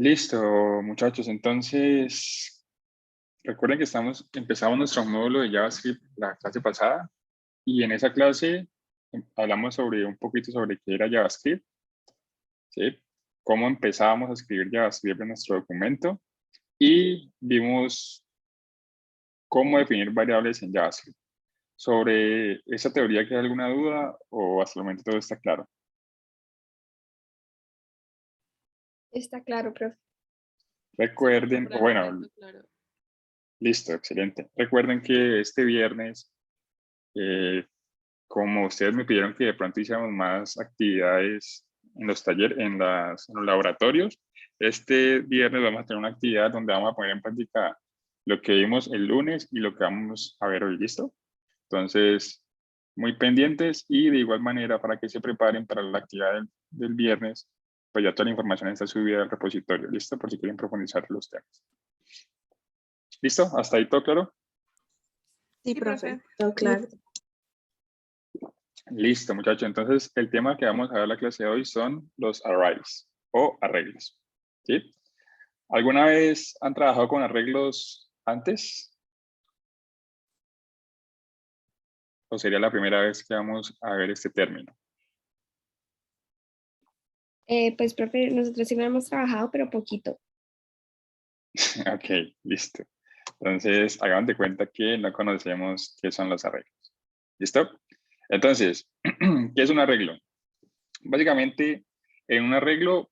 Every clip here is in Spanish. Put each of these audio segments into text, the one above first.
Listo, muchachos. Entonces, recuerden que empezamos nuestro módulo de JavaScript la clase pasada y en esa clase hablamos sobre un poquito sobre qué era JavaScript, ¿sí? Cómo empezábamos a escribir JavaScript en nuestro documento y vimos cómo definir variables en JavaScript. ¿Sobre esa teoría queda alguna duda o hasta el momento todo está claro? Está claro, profe. Recuerden, Por el bueno, momento, claro. listo, excelente. Recuerden que este viernes, como ustedes me pidieron que de pronto hiciéramos más actividades en los talleres, en los laboratorios, este viernes vamos a tener una actividad donde vamos a poner en práctica lo que vimos el lunes y lo que vamos a ver hoy, ¿listo? Entonces, muy pendientes y de igual manera para que se preparen para la actividad del viernes, pues ya toda la información está subida al repositorio, ¿listo? Por si quieren profundizar los temas. ¿Listo? ¿Hasta ahí todo claro? Sí, profe. Todo claro. Listo, muchachos. Entonces, el tema que vamos a ver en la clase de hoy son los arrays o arreglos. ¿Sí? ¿Alguna vez han trabajado con arreglos antes? ¿O sería la primera vez que vamos a ver este término? Pues, profe, nosotros sí lo hemos trabajado, pero poquito. Ok, listo. Entonces, hagan de cuenta que no conocemos qué son los arreglos. ¿Listo? Entonces, ¿qué es un arreglo? Básicamente, en un arreglo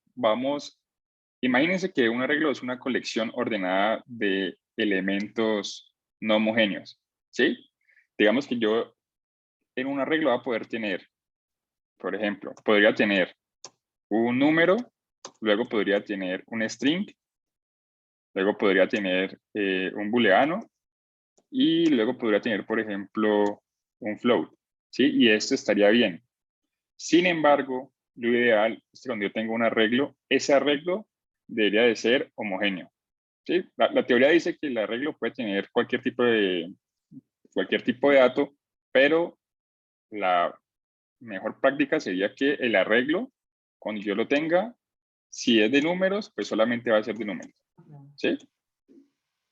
imagínense que un arreglo es una colección ordenada de elementos no homogéneos, ¿sí? Digamos que yo en un arreglo va a poder tener, por ejemplo, podría tener un número, luego podría tener un string, luego podría tener un booleano y luego podría tener, por ejemplo, un float, ¿sí? Y esto estaría bien. Sin embargo, lo ideal es que cuando yo tengo un arreglo, ese arreglo debería de ser homogéneo, ¿sí? La teoría dice que el arreglo puede tener cualquier tipo de dato, pero la mejor práctica sería que el arreglo, cuando yo lo tenga, si es de números, pues solamente va a ser de números, ¿sí?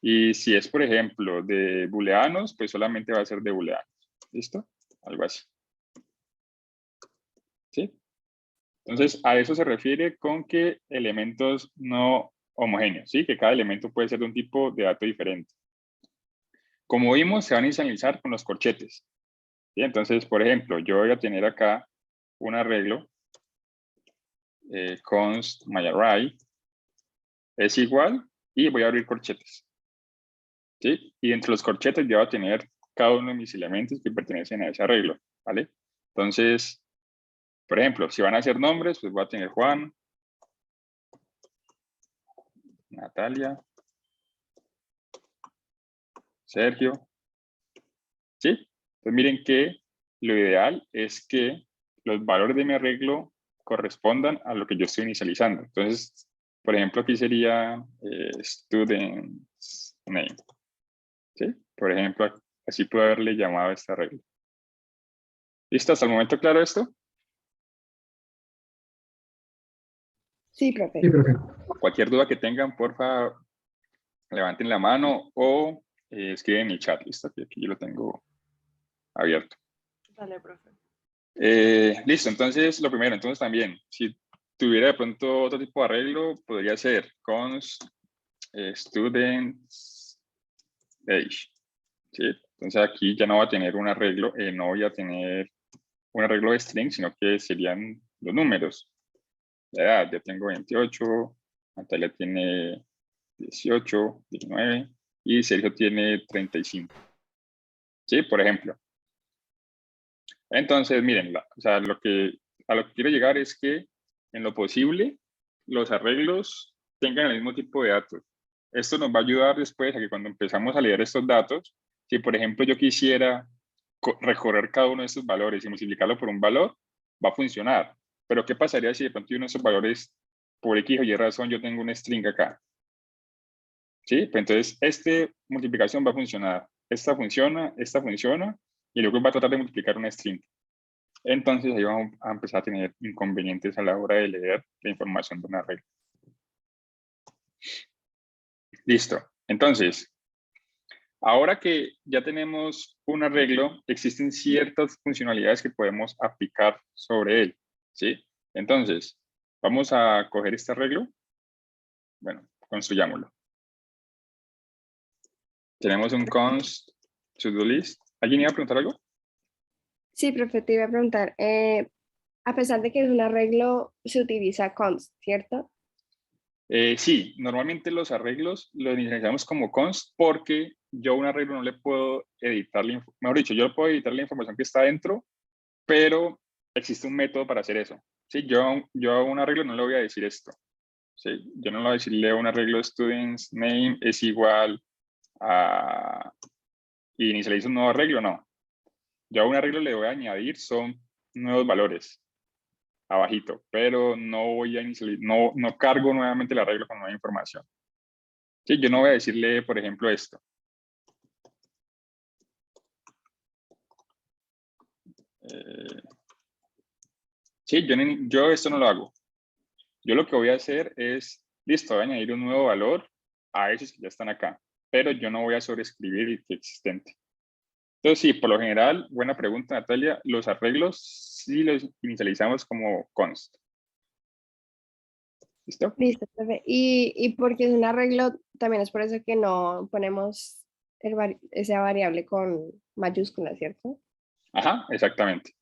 Y si es, por ejemplo, de booleanos, pues solamente va a ser de booleanos. ¿Listo? Algo así. ¿Sí? Entonces, a eso se refiere con que elementos no homogéneos, ¿sí? Que cada elemento puede ser de un tipo de dato diferente. Como vimos, se van a inicializar con los corchetes. ¿Sí? Entonces, por ejemplo, yo voy a tener acá un arreglo const myArray es igual y voy a abrir corchetes. ¿Sí? Y entre los corchetes yo voy a tener cada uno de mis elementos que pertenecen a ese arreglo, ¿vale? Entonces, por ejemplo, si van a ser nombres, pues voy a tener Juan, Natalia, Sergio, ¿sí? Entonces miren que lo ideal es que los valores de mi arreglo correspondan a lo que yo estoy inicializando. Entonces, por ejemplo, aquí sería student's name, ¿sí? Por ejemplo, así puedo haberle llamado a este arreglo. ¿Listo? ¿Hasta el momento claro esto? Sí, profe. Sí, profe. Cualquier duda que tengan, porfa, levanten la mano o escriben en el chat. Listo, aquí yo lo tengo abierto. Dale, profe. Listo, entonces lo primero, entonces también, si tuviera de pronto otro tipo de arreglo, podría ser const students age. ¿Sí? Entonces aquí ya no va a tener un arreglo, no voy a tener un arreglo de string, sino que serían los números. La edad, ya tengo 28, Natalia tiene 18, 19 y Sergio tiene 35. ¿Sí? Por ejemplo. Entonces, miren, o sea, a lo que quiero llegar es que en lo posible los arreglos tengan el mismo tipo de datos. Esto nos va a ayudar después a que cuando empezamos a leer estos datos, si por ejemplo yo quisiera recorrer cada uno de estos valores y multiplicarlo por un valor, va a funcionar. Pero ¿qué pasaría si de pronto uno de esos valores, por X o Y razón, yo tengo un string acá? ¿Sí? Pues entonces, esta multiplicación va a funcionar. Esta funciona, y luego va a tratar de multiplicar un string. Entonces ahí vamos a empezar a tener inconvenientes a la hora de leer la información de una regla. Listo. Entonces, ahora que ya tenemos un arreglo, existen ciertas funcionalidades que podemos aplicar sobre él, ¿sí? Entonces, vamos a coger este arreglo. Bueno, construyámoslo. Tenemos un const to-do list. ¿Alguien iba a preguntar algo? Sí, profe, te iba a preguntar, a pesar de que es un arreglo, se utiliza const, ¿cierto? Sí, normalmente los arreglos los inicializamos como const porque yo a un arreglo no le puedo editar, mejor dicho, yo puedo editar la información que está dentro, pero existe un método para hacer eso. ¿Sí? Yo a un arreglo no le voy a decir esto. ¿Sí? Yo no le voy a decirle a un arreglo students name es igual a inicializo un nuevo arreglo, no. Yo a un arreglo le voy a añadir son nuevos valores abajito, pero no voy a inicializar, no cargo nuevamente el arreglo con nueva información. Sí, yo no voy a decirle, por ejemplo, esto. Sí, yo esto no lo hago. Yo lo que voy a hacer es, listo, voy a añadir un nuevo valor a esos que ya están acá, pero yo no voy a sobreescribir el que existente. Entonces, sí, por lo general, buena pregunta, Natalia, los arreglos sí los inicializamos como const. ¿Listo? Listo, profe. Y porque es un arreglo, también es por eso que no ponemos esa variable con mayúsculas, ¿cierto? Ajá, exactamente.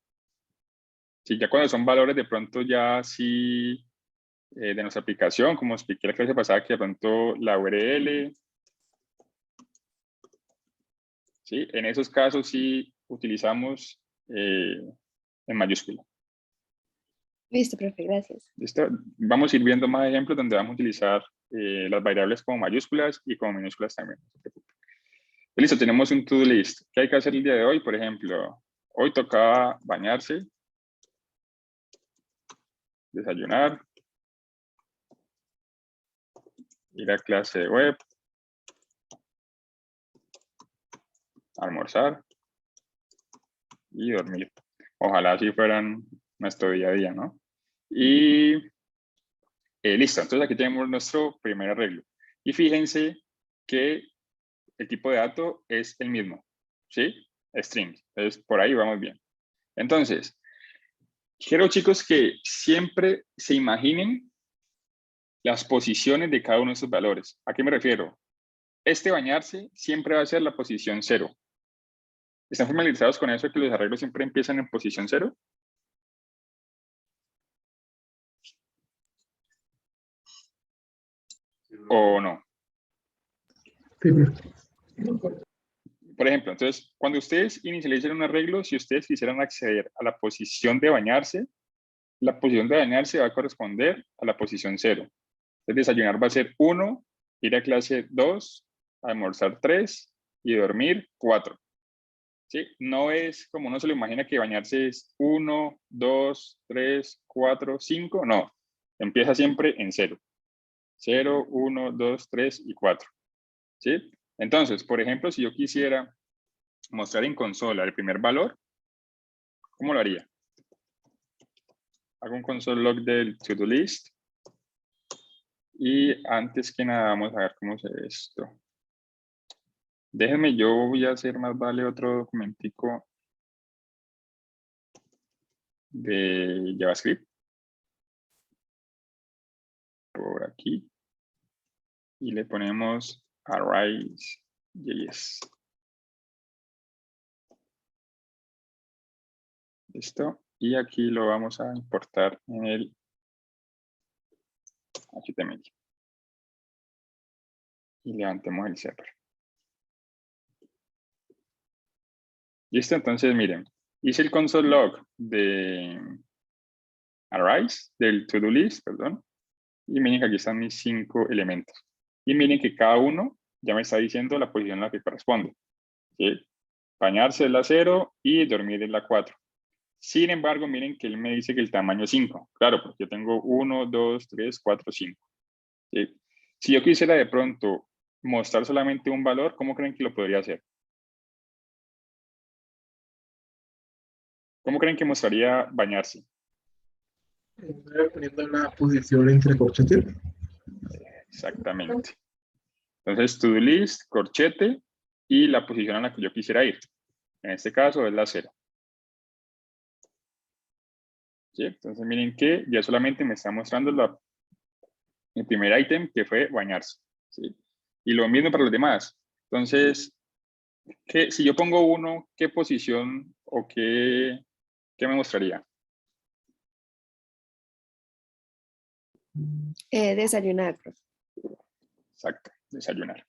Sí, ya cuando son valores de pronto ya sí de nuestra aplicación, como expliqué la clase pasada, que de pronto la URL, ¿sí? En esos casos sí utilizamos en mayúscula. Listo, profe, gracias. ¿Listo? Vamos a ir viendo más ejemplos donde vamos a utilizar las variables como mayúsculas y como minúsculas también. No se preocupe. Listo, tenemos un to-do list. ¿Qué hay que hacer el día de hoy? Por ejemplo, hoy tocaba bañarse, desayunar, ir a clase de web, almorzar y dormir. Ojalá así fueran nuestro día a día, ¿no? Y listo, entonces aquí tenemos nuestro primer arreglo. Y fíjense que el tipo de dato es el mismo, ¿sí? String. Entonces, por ahí vamos bien. Entonces, quiero, chicos, que siempre se imaginen las posiciones de cada uno de estos valores. ¿A qué me refiero? Este bañarse siempre va a ser la posición 0. ¿Están familiarizados con eso, que los arreglos siempre empiezan en posición 0? ¿O no? Sí, Por ejemplo, entonces, cuando ustedes inicialicen un arreglo, si ustedes quisieran acceder a la posición de bañarse, la posición de bañarse va a corresponder a la posición 0. Entonces, desayunar va a ser 1, ir a clase 2, almorzar 3 y dormir 4. ¿Sí? No es como uno se lo imagina que bañarse es 1, 2, 3, 4, 5. No, empieza siempre en 0. 0, 1, 2, 3 y 4. ¿Sí? Entonces, por ejemplo, si yo quisiera mostrar en consola el primer valor, ¿cómo lo haría? Hago un console log del to-do list. Y antes que nada, vamos a ver cómo se ve esto. Déjenme, yo voy a hacer más vale otro documentico de JavaScript. Por aquí. Y le ponemos arrays.js. Listo. Y aquí lo vamos a importar en el HTML. Y levantemos el server. Listo, entonces miren, hice el console log de arrays, del to-do list, perdón. Y miren que aquí están mis 5 elementos. Y miren que cada uno ya me está diciendo la posición a la que corresponde. ¿Sí? Bañarse es la 0 y dormir es la 4. Sin embargo, miren que él me dice que el tamaño es 5. Claro, porque yo tengo 1, 2, 3, 4, 5. ¿Sí? Si yo quisiera de pronto mostrar solamente un valor, ¿cómo creen que lo podría hacer? ¿Cómo creen que mostraría bañarse? poniendo la posición entre corchetes. Exactamente. Entonces, to-do list, corchete y la posición a la que yo quisiera ir. En este caso es la 0. ¿Sí? Entonces, miren que ya solamente me está mostrando el primer ítem que fue bañarse. ¿Sí? Y lo mismo para los demás. Entonces, si yo pongo 1, ¿qué posición o qué me mostraría? Desayunar, profe. Exacto, desayunar.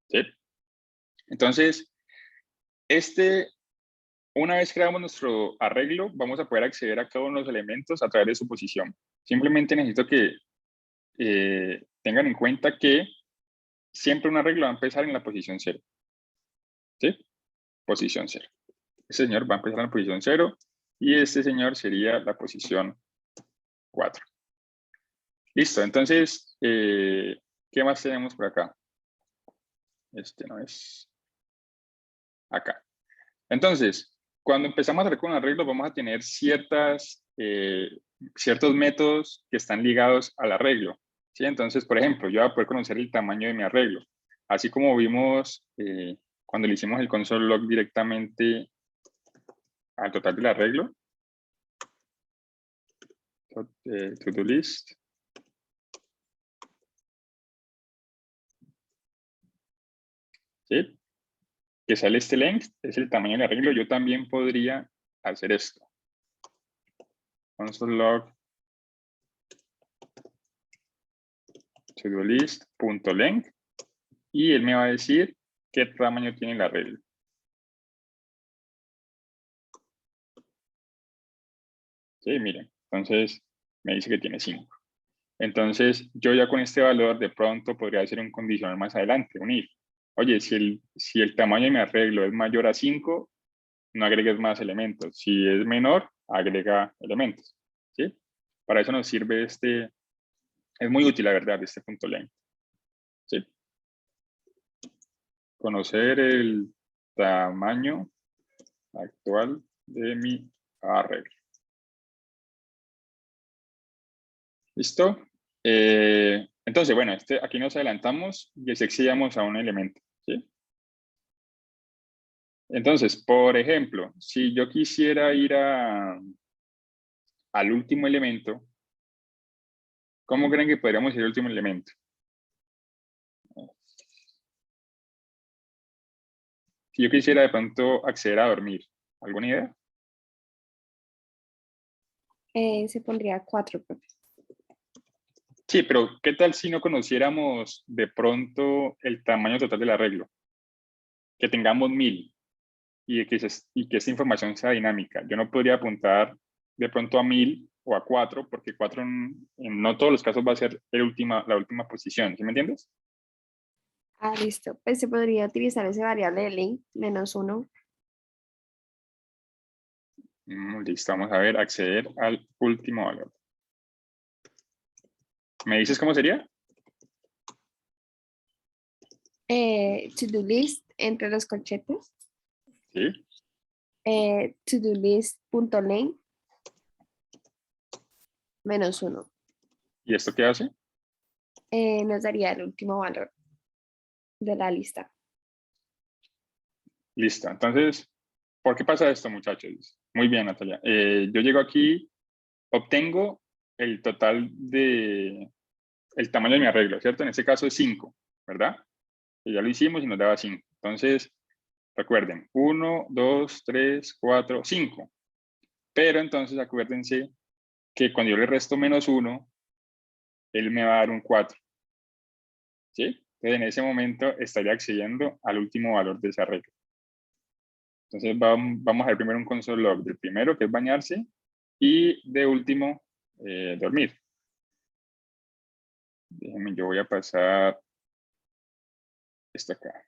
¿Sí? Entonces, una vez creamos nuestro arreglo, vamos a poder acceder a cada uno de los elementos a través de su posición. Simplemente necesito que tengan en cuenta que siempre un arreglo va a empezar en la posición 0. ¿Sí? Posición 0. Este señor va a empezar en la posición 0 y este señor sería la posición 4. Listo, entonces, ¿qué más tenemos por acá? Este no es acá. Entonces, cuando empezamos a hacer con arreglos, vamos a tener ciertos métodos que están ligados al arreglo. ¿Sí? Entonces, por ejemplo, yo voy a poder conocer el tamaño de mi arreglo. Así como vimos cuando le hicimos el console log directamente al total del arreglo. To-do list. ¿Sí? Que sale este length, es el tamaño del arreglo. Yo también podría hacer esto. Console log to-do list.length y él me va a decir qué tamaño tiene el arreglo. Sí, miren, entonces me dice que tiene 5. Entonces, yo ya con este valor de pronto podría hacer un condicional más adelante, un if. Oye, si el tamaño de mi arreglo es mayor a 5, no agregues más elementos. Si es menor, agrega elementos. ¿Sí? Para eso nos sirve es muy útil, la verdad, este punto length. ¿Sí? Conocer el tamaño actual de mi arreglo. ¿Listo? Entonces, bueno, aquí nos adelantamos y accedíamos a un elemento. ¿Sí? Entonces, por ejemplo, si yo quisiera ir al último elemento, ¿cómo creen que podríamos ir al último elemento? Si yo quisiera de pronto acceder a dormir, ¿alguna idea? Se pondría 4, profe. Sí, pero ¿qué tal si no conociéramos de pronto el tamaño total del arreglo? Que tengamos 1000 y que esta información sea dinámica. Yo no podría apuntar de pronto a 1000 o a 4, porque 4 en no todos los casos va a ser la última posición. ¿Sí me entiendes? Listo. Pues se podría utilizar ese variable de length, -1. Listo, vamos a ver, acceder al último valor. ¿Me dices cómo sería? To-do list entre los corchetes. Sí. To-do list.length -1. ¿Y esto qué hace? Nos daría el último valor de la lista. Listo. Entonces, ¿por qué pasa esto, muchachos? Muy bien, Natalia. Yo llego aquí, obtengo el total el tamaño de mi arreglo, ¿cierto? En este caso es 5, ¿verdad? Y ya lo hicimos y nos daba 5. Entonces, recuerden, 1, 2, 3, 4, 5. Pero entonces acuérdense que cuando yo le resto -1, él me va a dar un 4. ¿Sí? Entonces, en ese momento estaría accediendo al último valor de ese arreglo. Entonces, vamos a ver primero un console log del primero, que es bañarse, y de último, dormir. Déjenme, yo voy a pasar esto acá.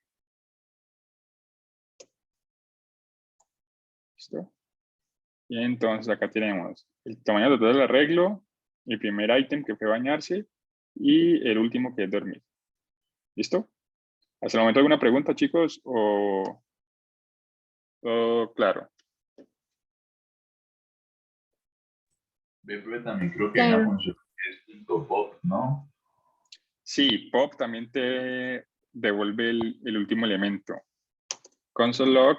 ¿Listo? Y entonces acá tenemos el tamaño total del arreglo, el primer ítem que fue bañarse y el último que es dormir. ¿Listo? ¿Hasta el momento alguna pregunta, chicos? ¿O claro? Pero también creo que hay una Claro. función que es .pop, ¿no? Sí, pop también te devuelve el último elemento. Console log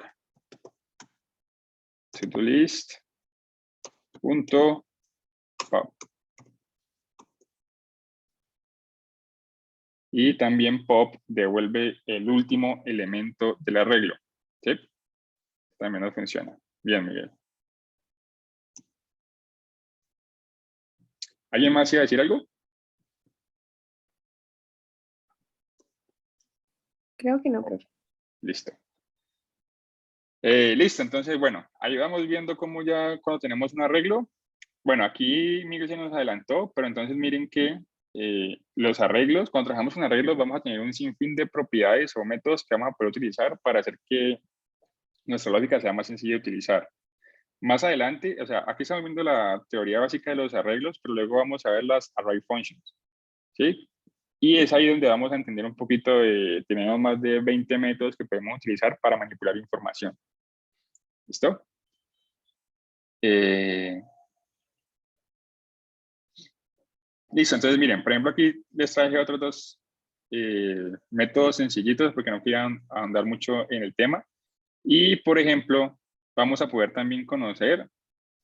to-do list punto pop. Y también pop devuelve el último elemento del arreglo. ¿Sí? También nos funciona. Bien, Miguel. ¿Alguien más iba a decir algo? Creo que no, profe. Listo. Listo, entonces, bueno, ahí vamos viendo cómo ya cuando tenemos un arreglo. Bueno, aquí Miguel se nos adelantó, pero entonces miren que los arreglos, cuando trabajamos con arreglos, vamos a tener un sinfín de propiedades o métodos que vamos a poder utilizar para hacer que nuestra lógica sea más sencilla de utilizar. Más adelante, o sea, aquí estamos viendo la teoría básica de los arreglos, pero luego vamos a ver las array functions, ¿sí? Y es ahí donde vamos a entender un poquito tenemos más de 20 métodos que podemos utilizar para manipular información. ¿Listo? Listo, entonces miren, por ejemplo, aquí les traje otros dos métodos sencillitos porque no quieran ahondar mucho en el tema. Y, por ejemplo, vamos a poder también conocer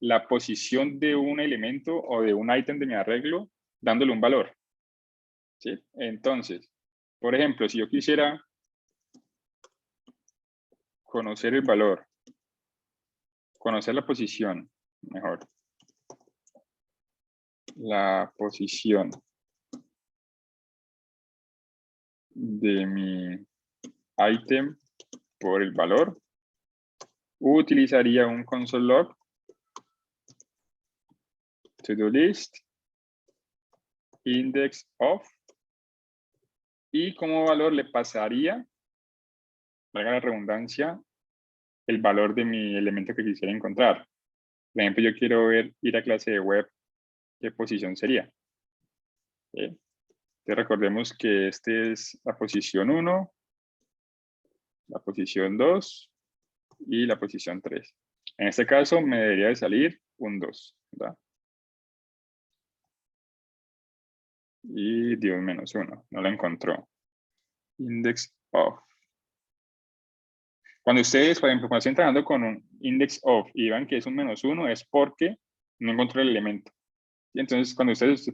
la posición de un elemento o de un ítem de mi arreglo dándole un valor. ¿Sí? Entonces, por ejemplo, si yo quisiera conocer el valor, conocer la posición, mejor, la posición de mi ítem por el valor, utilizaría un console log to-do list index of y como valor le pasaría, valga la redundancia, el valor de mi elemento que quisiera encontrar. Por ejemplo, yo quiero ir a clase de web, ¿qué posición sería? ¿Sí? Entonces recordemos que este es la posición 1, la posición 2 y la posición 3. En este caso me debería de salir un 2, ¿verdad? Y dio un -1, no lo encontró. Index of. Cuando ustedes, por ejemplo, cuando estén trabajando con un index of y vean que es un -1, es porque no encontró el elemento. Y entonces, cuando ustedes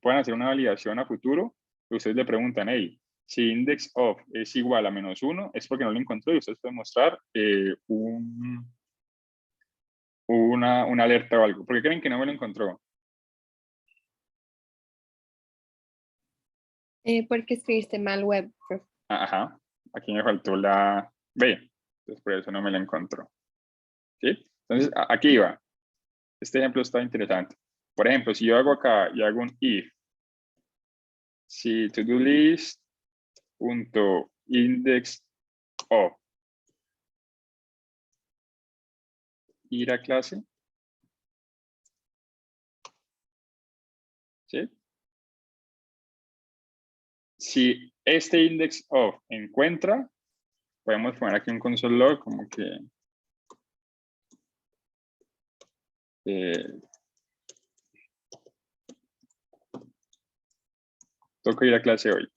puedan hacer una validación a futuro, ustedes le preguntan, hey, si index of es igual a -1, es porque no lo encontró y ustedes pueden mostrar una alerta o algo. ¿Por qué creen que no me lo encontró? Porque escribiste mal web, profe. Ajá, aquí me faltó la B, entonces por eso no me la encontró. ¿Sí? Entonces, aquí va. Este ejemplo está interesante. Por ejemplo, si yo hago acá y hago un if, si to-do list punto index of ir a clase, ¿sí? Si este index of encuentra, podemos poner aquí un console log como que toca ir a clase hoy.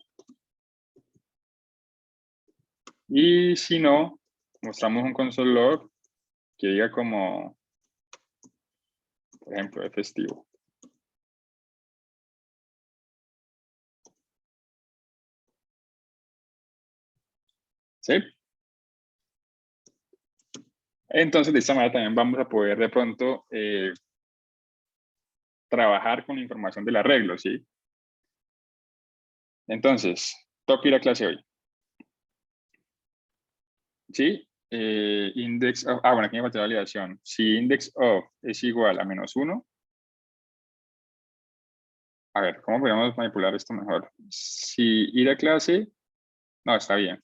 Y si no, mostramos un console log que diga como, por ejemplo, de festivo. ¿Sí? Entonces, de esta manera también vamos a poder de pronto trabajar con la información del arreglo, ¿sí? Entonces, toca ir a clase hoy. ¿Sí? Index of, bueno, aquí me falta la validación. Si index of es igual a -1, a ver, ¿cómo podemos manipular esto mejor? Si ir a clase, no, está bien.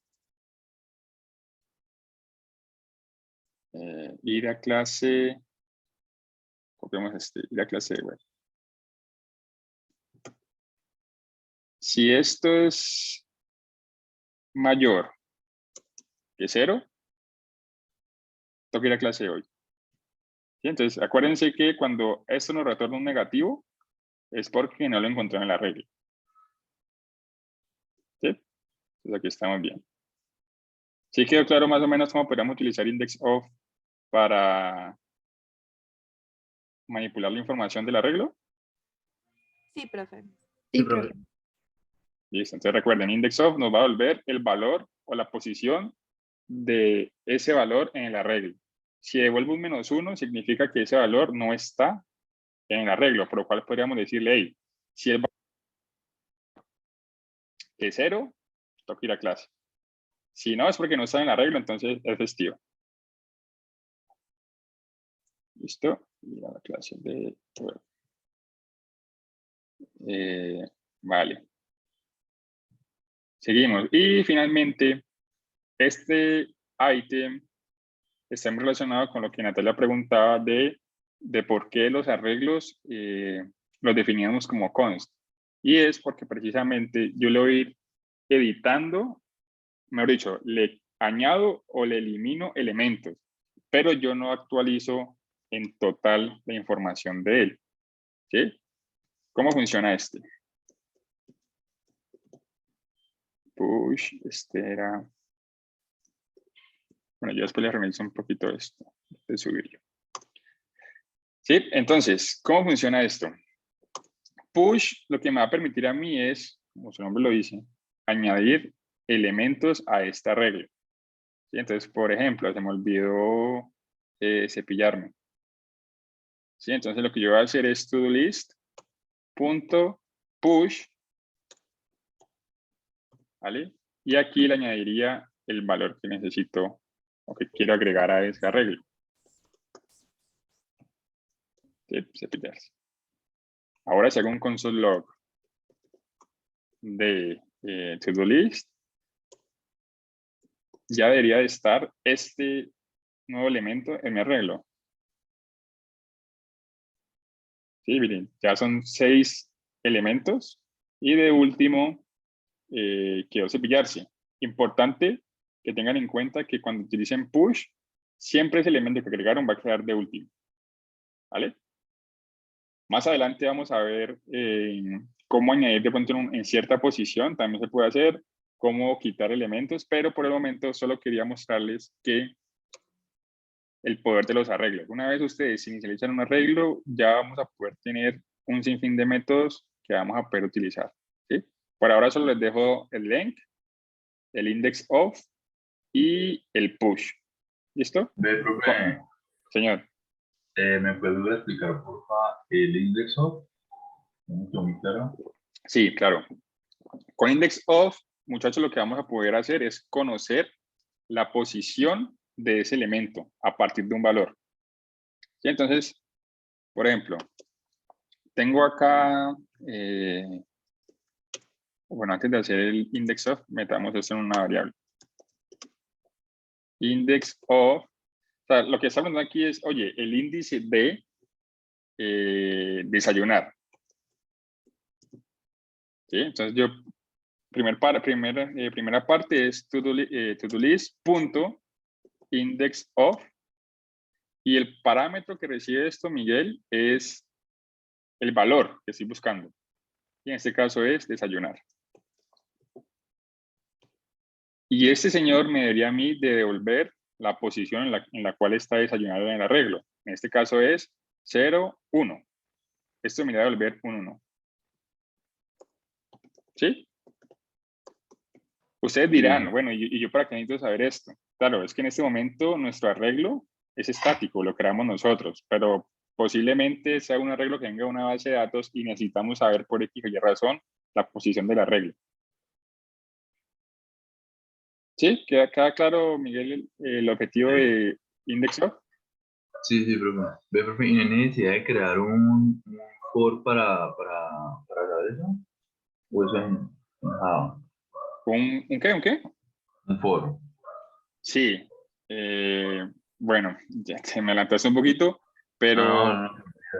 Ir a clase, copiamos ir a clase de web. Si esto es mayor que 0, toca ir a clase hoy. ¿Sí? Entonces, acuérdense que cuando esto nos retorna un negativo, es porque no lo encontré en el arreglo. Entonces aquí estamos bien. ¿Sí quedó claro más o menos cómo podríamos utilizar index of para manipular la información del arreglo? Sí, profe. Sí, Sí, profe. profe. Listo, entonces recuerden, index of nos va a devolver el valor o la posición de ese valor en el arreglo. Si devuelve un -1, significa que ese valor no está en el arreglo, por lo cual podríamos decirle, hey, si el valor es 0, toca ir a clase. Si no, es porque no está en el arreglo, entonces es festivo. ¿Listo? Ir a la clase de web. Vale. Seguimos. Y finalmente, este ítem está muy relacionado con lo que Natalia preguntaba de por qué los arreglos los definíamos como const. Y es porque precisamente yo le voy a ir editando, mejor dicho, le añado o le elimino elementos, pero yo no actualizo en total la información de él. ¿Sí? ¿Cómo funciona este? Push, este era... Bueno, yo después le reviso un poquito esto, de subirlo. ¿Sí? Entonces, ¿cómo funciona esto? Push lo que me va a permitir a mí es, como su nombre lo dice, añadir elementos a esta regla. ¿Sí? Entonces, por ejemplo, se me olvidó cepillarme. ¿Sí? Entonces, lo que yo voy a hacer es to-do-list.push, ¿vale? Y aquí le añadiría el valor que necesito o que quiero agregar a esa regla. ¿Sí? Cepillarse. Ahora, si hago un console log de to-do list, ya debería de estar este nuevo elemento en mi arreglo. Sí, miren, ya son 6 elementos y de último quedó cepillarse. Importante que tengan en cuenta que cuando utilicen push, siempre ese elemento que agregaron va a quedar de último. ¿Vale? Más adelante vamos a ver cómo añadir de pronto en cierta posición, también se puede hacer, cómo quitar elementos, pero por el momento solo quería mostrarles que el poder de los arreglos. Una vez ustedes inicializan un arreglo, ya vamos a poder tener un sinfín de métodos que vamos a poder utilizar. ¿Sí? Por ahora solo les dejo el length, el index of y el push. ¿Listo? Ve, profe, Señor. ¿me puede explicar, porfa, el index of? Muy claro. Sí, claro. Con index of, muchachos, lo que vamos a poder hacer es conocer la posición de ese elemento a partir de un valor. ¿Sí? Entonces, por ejemplo, tengo acá, bueno, antes de hacer el index of, metamos esto en una variable. Index of, o sea, lo que está hablando aquí es, oye, el índice de desayunar. ¿Sí? Entonces yo, primera parte es to-do list punto index of, y el parámetro que recibe esto, Miguel, es el valor que estoy buscando. Y en este caso es desayunar. Y este señor me debería a mí de devolver la posición en la cual está desayunando en el arreglo. En este caso es 0, 1. Esto me va a devolver un 1. ¿Sí? Ustedes dirán, bueno, ¿y yo para qué necesito saber esto? Claro, es que en este momento nuestro arreglo es estático, lo creamos nosotros, pero posiblemente sea un arreglo que tenga una base de datos y necesitamos saber por X o Y razón la posición del arreglo. ¿Sí? ¿Queda claro, Miguel, el objetivo de index of? Sí, sí, profe. Ve, profe, ¿y no hay necesidad de crear un for para saber eso? ¿O eso en Java? ¿Un qué? ¿Un qué? Un for. Sí. Bueno, ya se me adelantaste un poquito, pero No, no,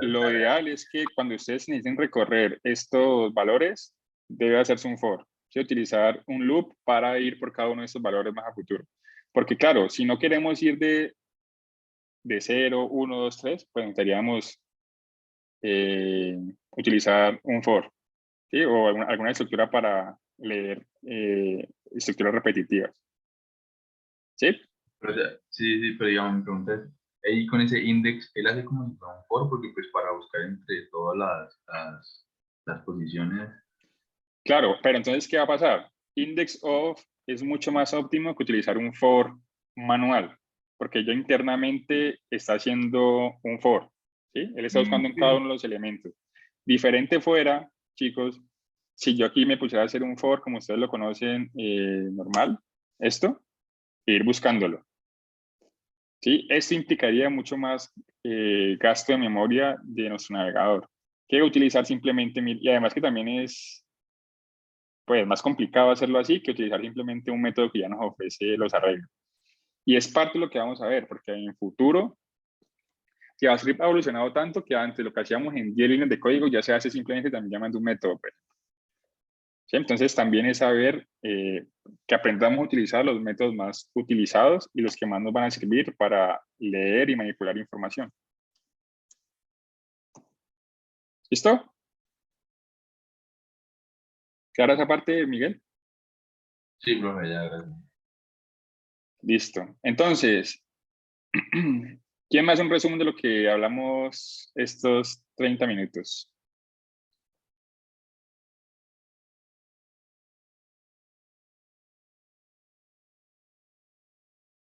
lo ideal es que cuando ustedes necesiten recorrer estos valores, debe hacerse un for. ¿Sí? Utilizar un loop para ir por cada uno de estos valores más a futuro. Porque claro, si no queremos ir de 0, 1, 2, 3, pues necesitaríamos utilizar un for, ¿sí? O alguna estructura para leer estructuras repetitivas. ¿Sí? Pero, o sea, sí, sí, pero digamos, mi pregunta es, ahí con ese index, él hace como si fuera un for, porque pues para buscar entre todas las posiciones. Claro, pero entonces, ¿qué va a pasar? Index of es mucho más óptimo que utilizar un for manual, porque ya internamente está haciendo un for, ¿sí? Él está buscando en cada uno de los elementos. Diferente fuera, chicos, si yo aquí me pusiera a hacer un for, como ustedes lo conocen, normal, esto, e ir buscándolo, ¿sí? Esto implicaría mucho más gasto de memoria de nuestro navegador que utilizar simplemente, y además que también es pues más complicado hacerlo así que utilizar simplemente un método que ya nos ofrece los arreglos. Y es parte de lo que vamos a ver, porque en el futuro JavaScript ha evolucionado tanto que antes lo que hacíamos en 10 líneas de código ya se hace simplemente también llamando un método. Pues. ¿Sí? Entonces también es saber que aprendamos a utilizar los métodos más utilizados y los que más nos van a servir para leer y manipular información. ¿Listo? ¿Clara esa parte, Miguel? Sí, profe, ya, gracias. Listo. Entonces, ¿quién me hace un resumen de lo que hablamos estos 30 minutos?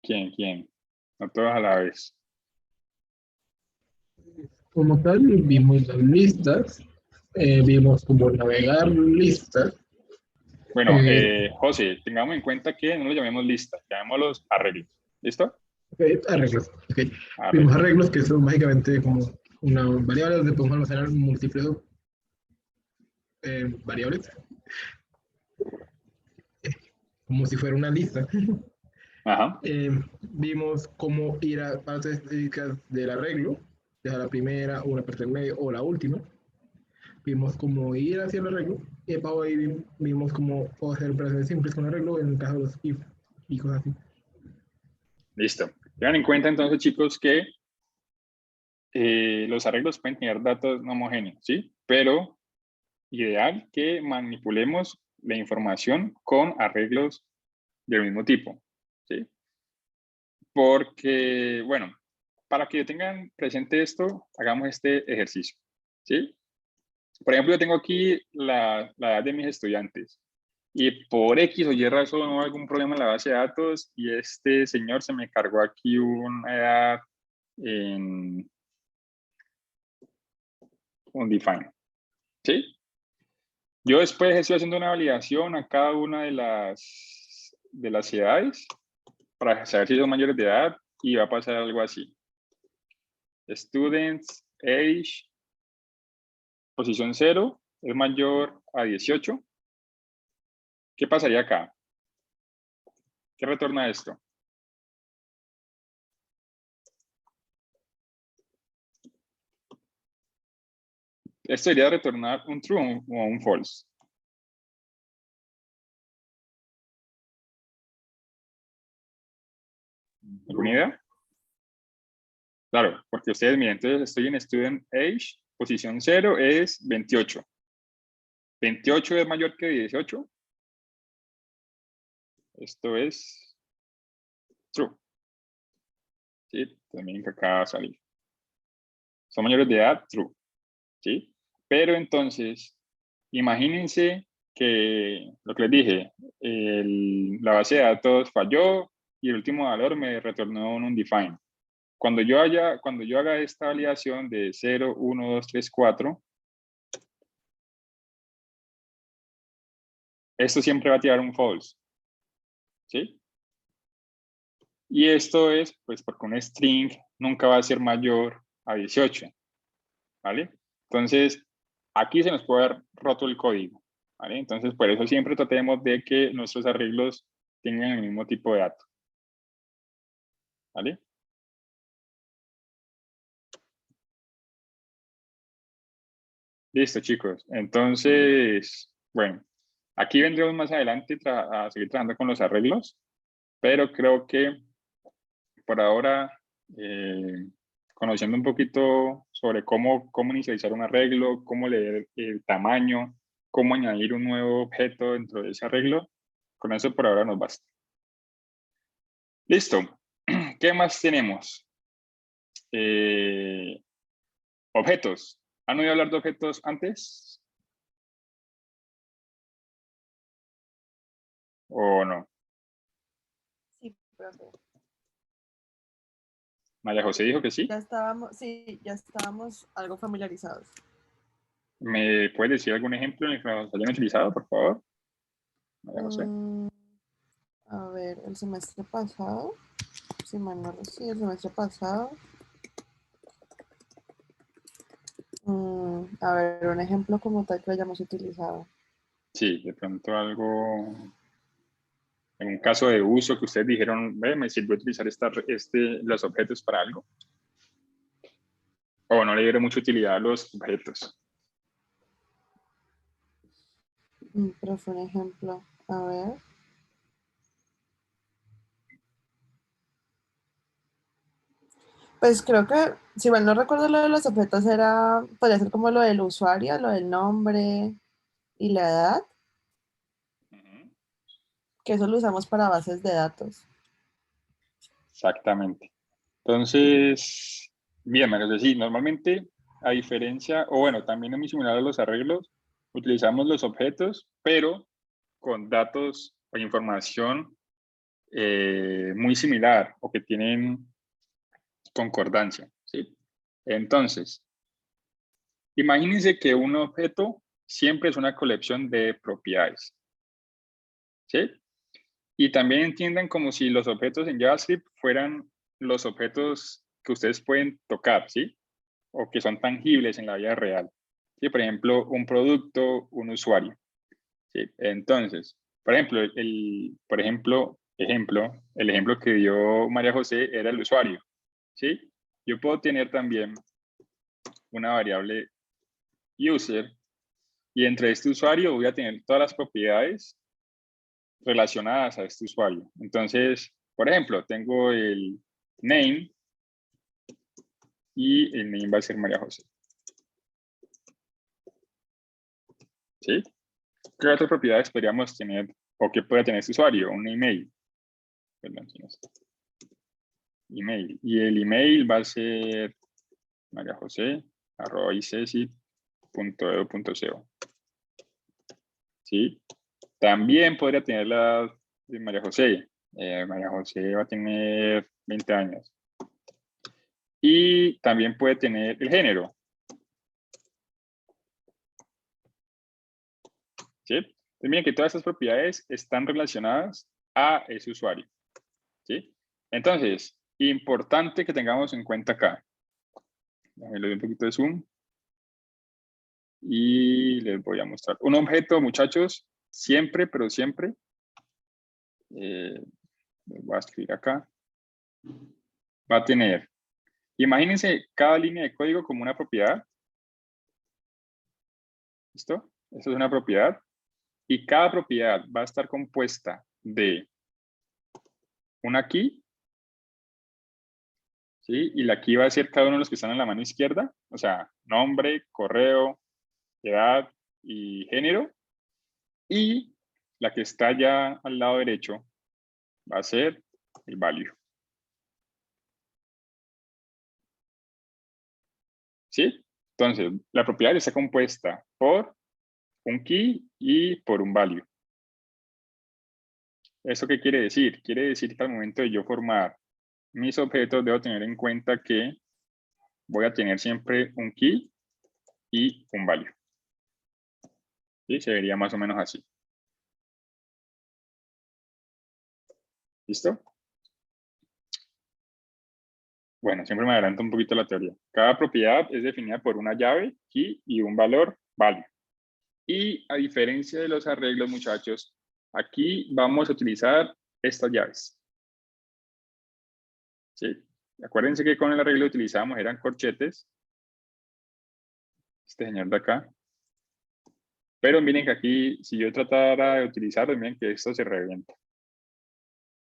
¿Quién? No todos a la vez. Como tal, vimos las listas, vimos cómo navegar listas. Bueno, José, tengamos en cuenta que no lo llamemos listas, llamémoslos arreglos. ¿Listo? Arreglos. Okay. Vimos Arreglos. arreglos que son básicamente como una variable donde podemos almacenar múltiples variables, como si fuera una lista. Ajá. Vimos cómo ir a partes específicas del arreglo, ya la primera, o la parte del medio, o la última. Vimos cómo ir hacia el arreglo, y para ahí vimos cómo puedo hacer operaciones simples con arreglo en el caso de los if y cosas así. Listo. Tengan en cuenta entonces, chicos, que los arreglos pueden tener datos no homogéneos, ¿sí? Pero ideal que manipulemos la información con arreglos del mismo tipo, ¿sí? Porque, bueno, para que tengan presente esto, hagamos este ejercicio, ¿sí? Por ejemplo, yo tengo aquí la edad de mis estudiantes y por X o Y razón no hay algún problema en la base de datos y este señor se me cargó aquí una edad en un define, ¿sí? Yo después estoy haciendo una validación a cada una de las edades para saber si son mayores de edad y va a pasar algo así. Students, age, posición 0 es mayor a 18. ¿Qué pasaría acá? ¿Qué retorna esto? Esto debería retornar un true o un false. ¿Alguna idea? Claro, porque ustedes miren, entonces estoy en student age, posición 0 es 28. 28 es mayor que 18. Esto es true. ¿Sí? También que acá va a salir. Son mayores de edad, true. ¿Sí? Pero entonces, imagínense que lo que les dije, la base de datos falló y el último valor me retornó un undefined. Cuando yo haga esta validación de 0, 1, 2, 3, 4, esto siempre va a tirar un false. ¿Sí? Y esto es, pues, porque un string nunca va a ser mayor a 18. ¿Vale? Entonces, aquí se nos puede haber roto el código. ¿Vale? Entonces, por eso siempre tratemos de que nuestros arreglos tengan el mismo tipo de datos. ¿Vale? Listo, chicos. Entonces, bueno, aquí vendremos más adelante a seguir trabajando con los arreglos, pero creo que por ahora, conociendo un poquito sobre cómo inicializar un arreglo, cómo leer el tamaño, cómo añadir un nuevo objeto dentro de ese arreglo. Con eso por ahora nos basta. Listo. ¿Qué más tenemos? Objetos. ¿Han oído hablar de objetos antes? ¿O no? Sí, profe. María José dijo que sí. Ya estábamos algo familiarizados. ¿Me puedes decir algún ejemplo en el que los hayan utilizado, por favor? María José. A ver, el semestre pasado, si mal no recuerdo, sí, el semestre pasado. A ver, un ejemplo como tal que lo hayamos utilizado. Sí, de pronto algo, en un caso de uso que ustedes dijeron, ve, me sirvió utilizar los objetos para algo. O no le dieron mucha utilidad a los objetos. Pero fue un ejemplo. A ver. Pues creo que, si mal no recuerdo, lo de los objetos podría ser como lo del usuario, lo del nombre y la edad, Ujú. que eso lo usamos para bases de datos. Exactamente. Entonces, bien, es decir, normalmente, a diferencia, o bueno, también es muy similar a los arreglos, utilizamos los objetos, pero con datos o información muy similar o que tienen concordancia, ¿sí? Entonces, imagínense que un objeto siempre es una colección de propiedades, ¿sí? Y también entiendan como si los objetos en JavaScript fueran los objetos que ustedes pueden tocar, ¿sí? O que son tangibles en la vida real. ¿Sí? Por ejemplo, un producto, un usuario. ¿Sí? Entonces, por ejemplo, el ejemplo que dio María José era el usuario. ¿Sí? Yo puedo tener también una variable user y entre este usuario voy a tener todas las propiedades relacionadas a este usuario. Entonces, por ejemplo, tengo el name y el name va a ser María José. ¿Sí? ¿Qué otras propiedades podríamos tener o que pueda tener este usuario? Un email. Perdón, email. Y el email va a ser mariajose@icesi.edu.co. ¿Sí? También podría tener la de María José. María José va a tener 20 años. Y también puede tener el género. ¿Sí? Entonces, miren que todas estas propiedades están relacionadas a ese usuario. ¿Sí? Entonces, importante que tengamos en cuenta acá. Le doy un poquito de zoom. Y les voy a mostrar. Un objeto, muchachos, siempre, pero siempre, les voy a escribir acá, va a tener, imagínense cada línea de código como una propiedad. ¿Listo? Eso es una propiedad. Y cada propiedad va a estar compuesta de una key, ¿sí? Y la key va a ser cada uno de los que están en la mano izquierda, o sea, nombre, correo, edad y género. Y la que está ya al lado derecho va a ser el value. ¿Sí? Entonces, la propiedad está compuesta por un key y por un value. ¿Eso qué quiere decir? Quiere decir que al momento de yo formar mis objetos, debo tener en cuenta que voy a tener siempre un key y un value. ¿Sí? Se vería más o menos así. ¿Listo? Bueno, siempre me adelanto un poquito la teoría. Cada propiedad es definida por una llave, key, y un valor, value. Y a diferencia de los arreglos, muchachos, aquí vamos a utilizar estas llaves. ¿Sí? Acuérdense que con el arreglo utilizábamos, eran corchetes. Este señor de acá. Pero miren que aquí, si yo tratara de utilizarlo, miren que esto se revienta.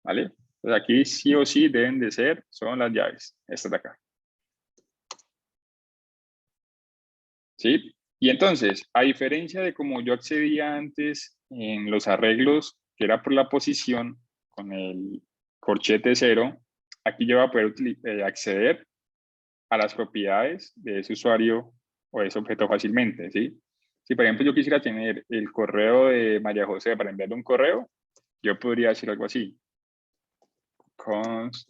¿Vale? Entonces aquí sí o sí deben de ser, son las llaves. Estas de acá. ¿Sí? Y entonces, a diferencia de como yo accedía antes en los arreglos, que era por la posición con el corchete 0, aquí yo voy a poder acceder a las propiedades de ese usuario o de ese objeto fácilmente, ¿sí? Si, por ejemplo, yo quisiera tener el correo de María José para enviarle un correo, yo podría decir algo así. Const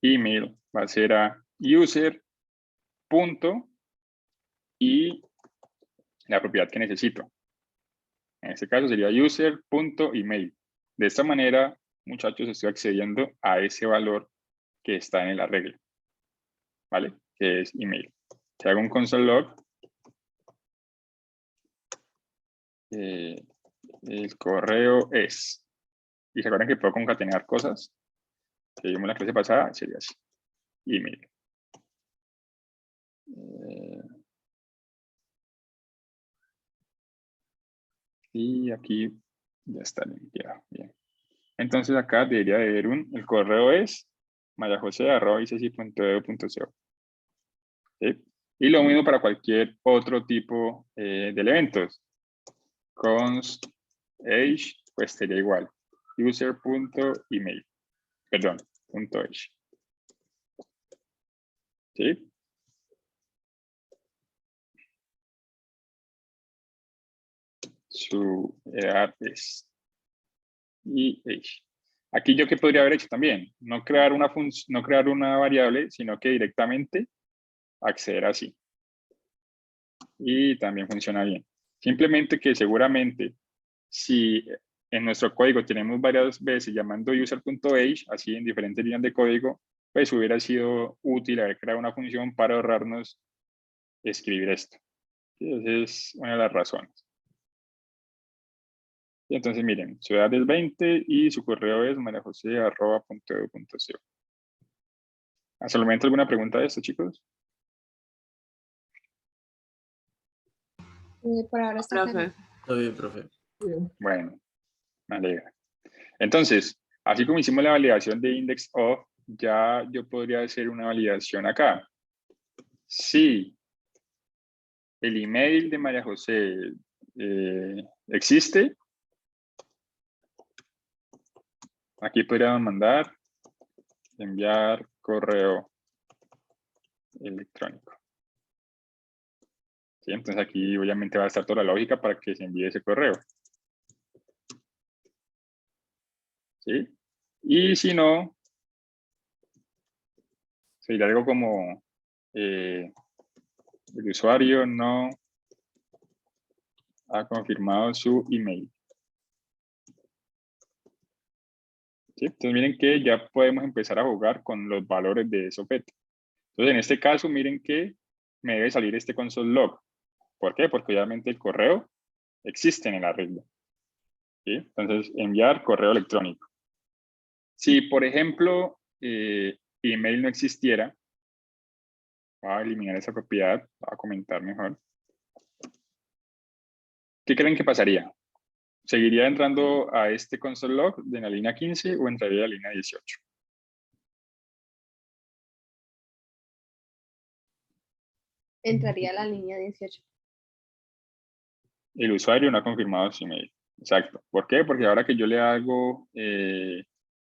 email va a ser a user punto y la propiedad que necesito. En este caso sería user.email. De esta manera, muchachos, estoy accediendo a ese valor que está en el arreglo, ¿vale? Que es email. Si hago un console log, el correo es, y se acuerdan que puedo concatenar cosas, que vimos en la clase pasada, sería así, email. Y aquí ya está limpiado, bien. Entonces acá debería de haber el correo es mariajose@icc.edu.co. ¿Sí? Y lo mismo para cualquier otro tipo de elementos. Const age, pues sería igual. User.email, perdón, .age. ¿Sí? Su edad es y age. Aquí yo qué podría haber hecho también, no crear una variable, sino que directamente acceder así. Y también funciona bien. Simplemente que seguramente si en nuestro código tenemos varias veces llamando user.age, así en diferentes líneas de código, pues hubiera sido útil haber creado una función para ahorrarnos escribir esto. Y esa es una de las razones. Y entonces miren, su edad es 20 y su correo es mariajose@edu.co. ¿Hasta el momento alguna pregunta de esto, chicos? Por ahora está Profe. claro. Está bien, profe. Bueno, me alegra. Entonces, así como hicimos la validación de index of, ya yo podría hacer una validación acá. Si el email de María José existe, aquí podríamos mandar enviar correo electrónico. ¿Sí? Entonces aquí obviamente va a estar toda la lógica para que se envíe ese correo. ¿Sí? Y si no, sería algo como el usuario no ha confirmado su email. ¿Sí? Entonces miren que ya podemos empezar a jugar con los valores de ese objeto. Entonces en este caso miren que me debe salir este console log. ¿Por qué? Porque obviamente el correo existe en el arreglo. ¿Sí? Entonces enviar correo electrónico. Si por ejemplo email no existiera, voy a eliminar esa propiedad, voy a comentar mejor. ¿Qué creen que pasaría? ¿Seguiría entrando a este console log de la línea 15 o entraría a la línea 18? Entraría a la línea 18. El usuario no ha confirmado su email. Exacto. ¿Por qué? Porque ahora que yo le hago...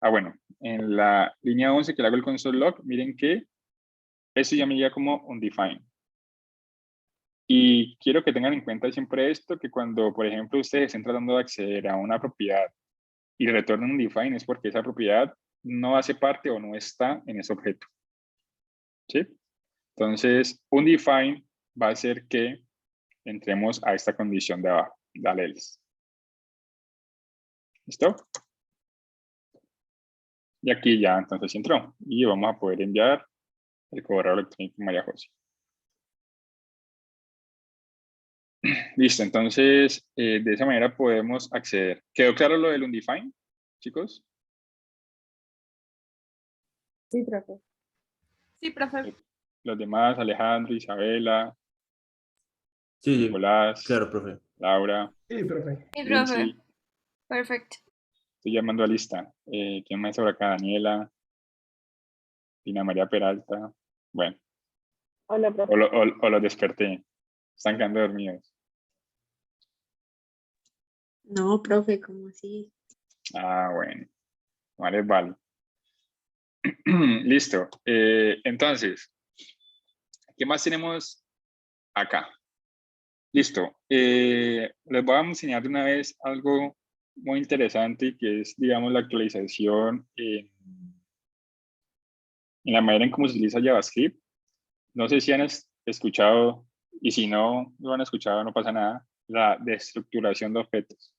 bueno, en la línea 11 que le hago el console log, miren que eso ya me llega como undefined. Y quiero que tengan en cuenta siempre esto, que cuando, por ejemplo, ustedes estén tratando de acceder a una propiedad y retornan un define es porque esa propiedad no hace parte o no está en ese objeto. ¿Sí? Entonces, un define va a hacer que entremos a esta condición de abajo, dale else. ¿Listo? Y aquí ya entonces entró. Y vamos a poder enviar el correo electrónico María José. Listo, entonces de esa manera podemos acceder. ¿Quedó claro lo del undefined, chicos? Sí, profe. Sí, profe. Los demás, Alejandro, Isabela, Sí, sí, Nicolás, claro, profe. Laura, Sí, profe. Sí, Lindsay. profe. Perfecto. Estoy llamando a lista. ¿Quién más por acá? Daniela, Dina María Peralta. Bueno, Hola, profe. o lo desperté. Están quedando dormidos. No, profe, ¿cómo así? Ah, bueno. Vale, vale. Listo. Entonces, ¿qué más tenemos acá? Listo. Les voy a enseñar de una vez algo muy interesante que es, digamos, la actualización en la manera en cómo se utiliza JavaScript. No sé si han escuchado, y si no lo han escuchado, no pasa nada, la destructuración de objetos.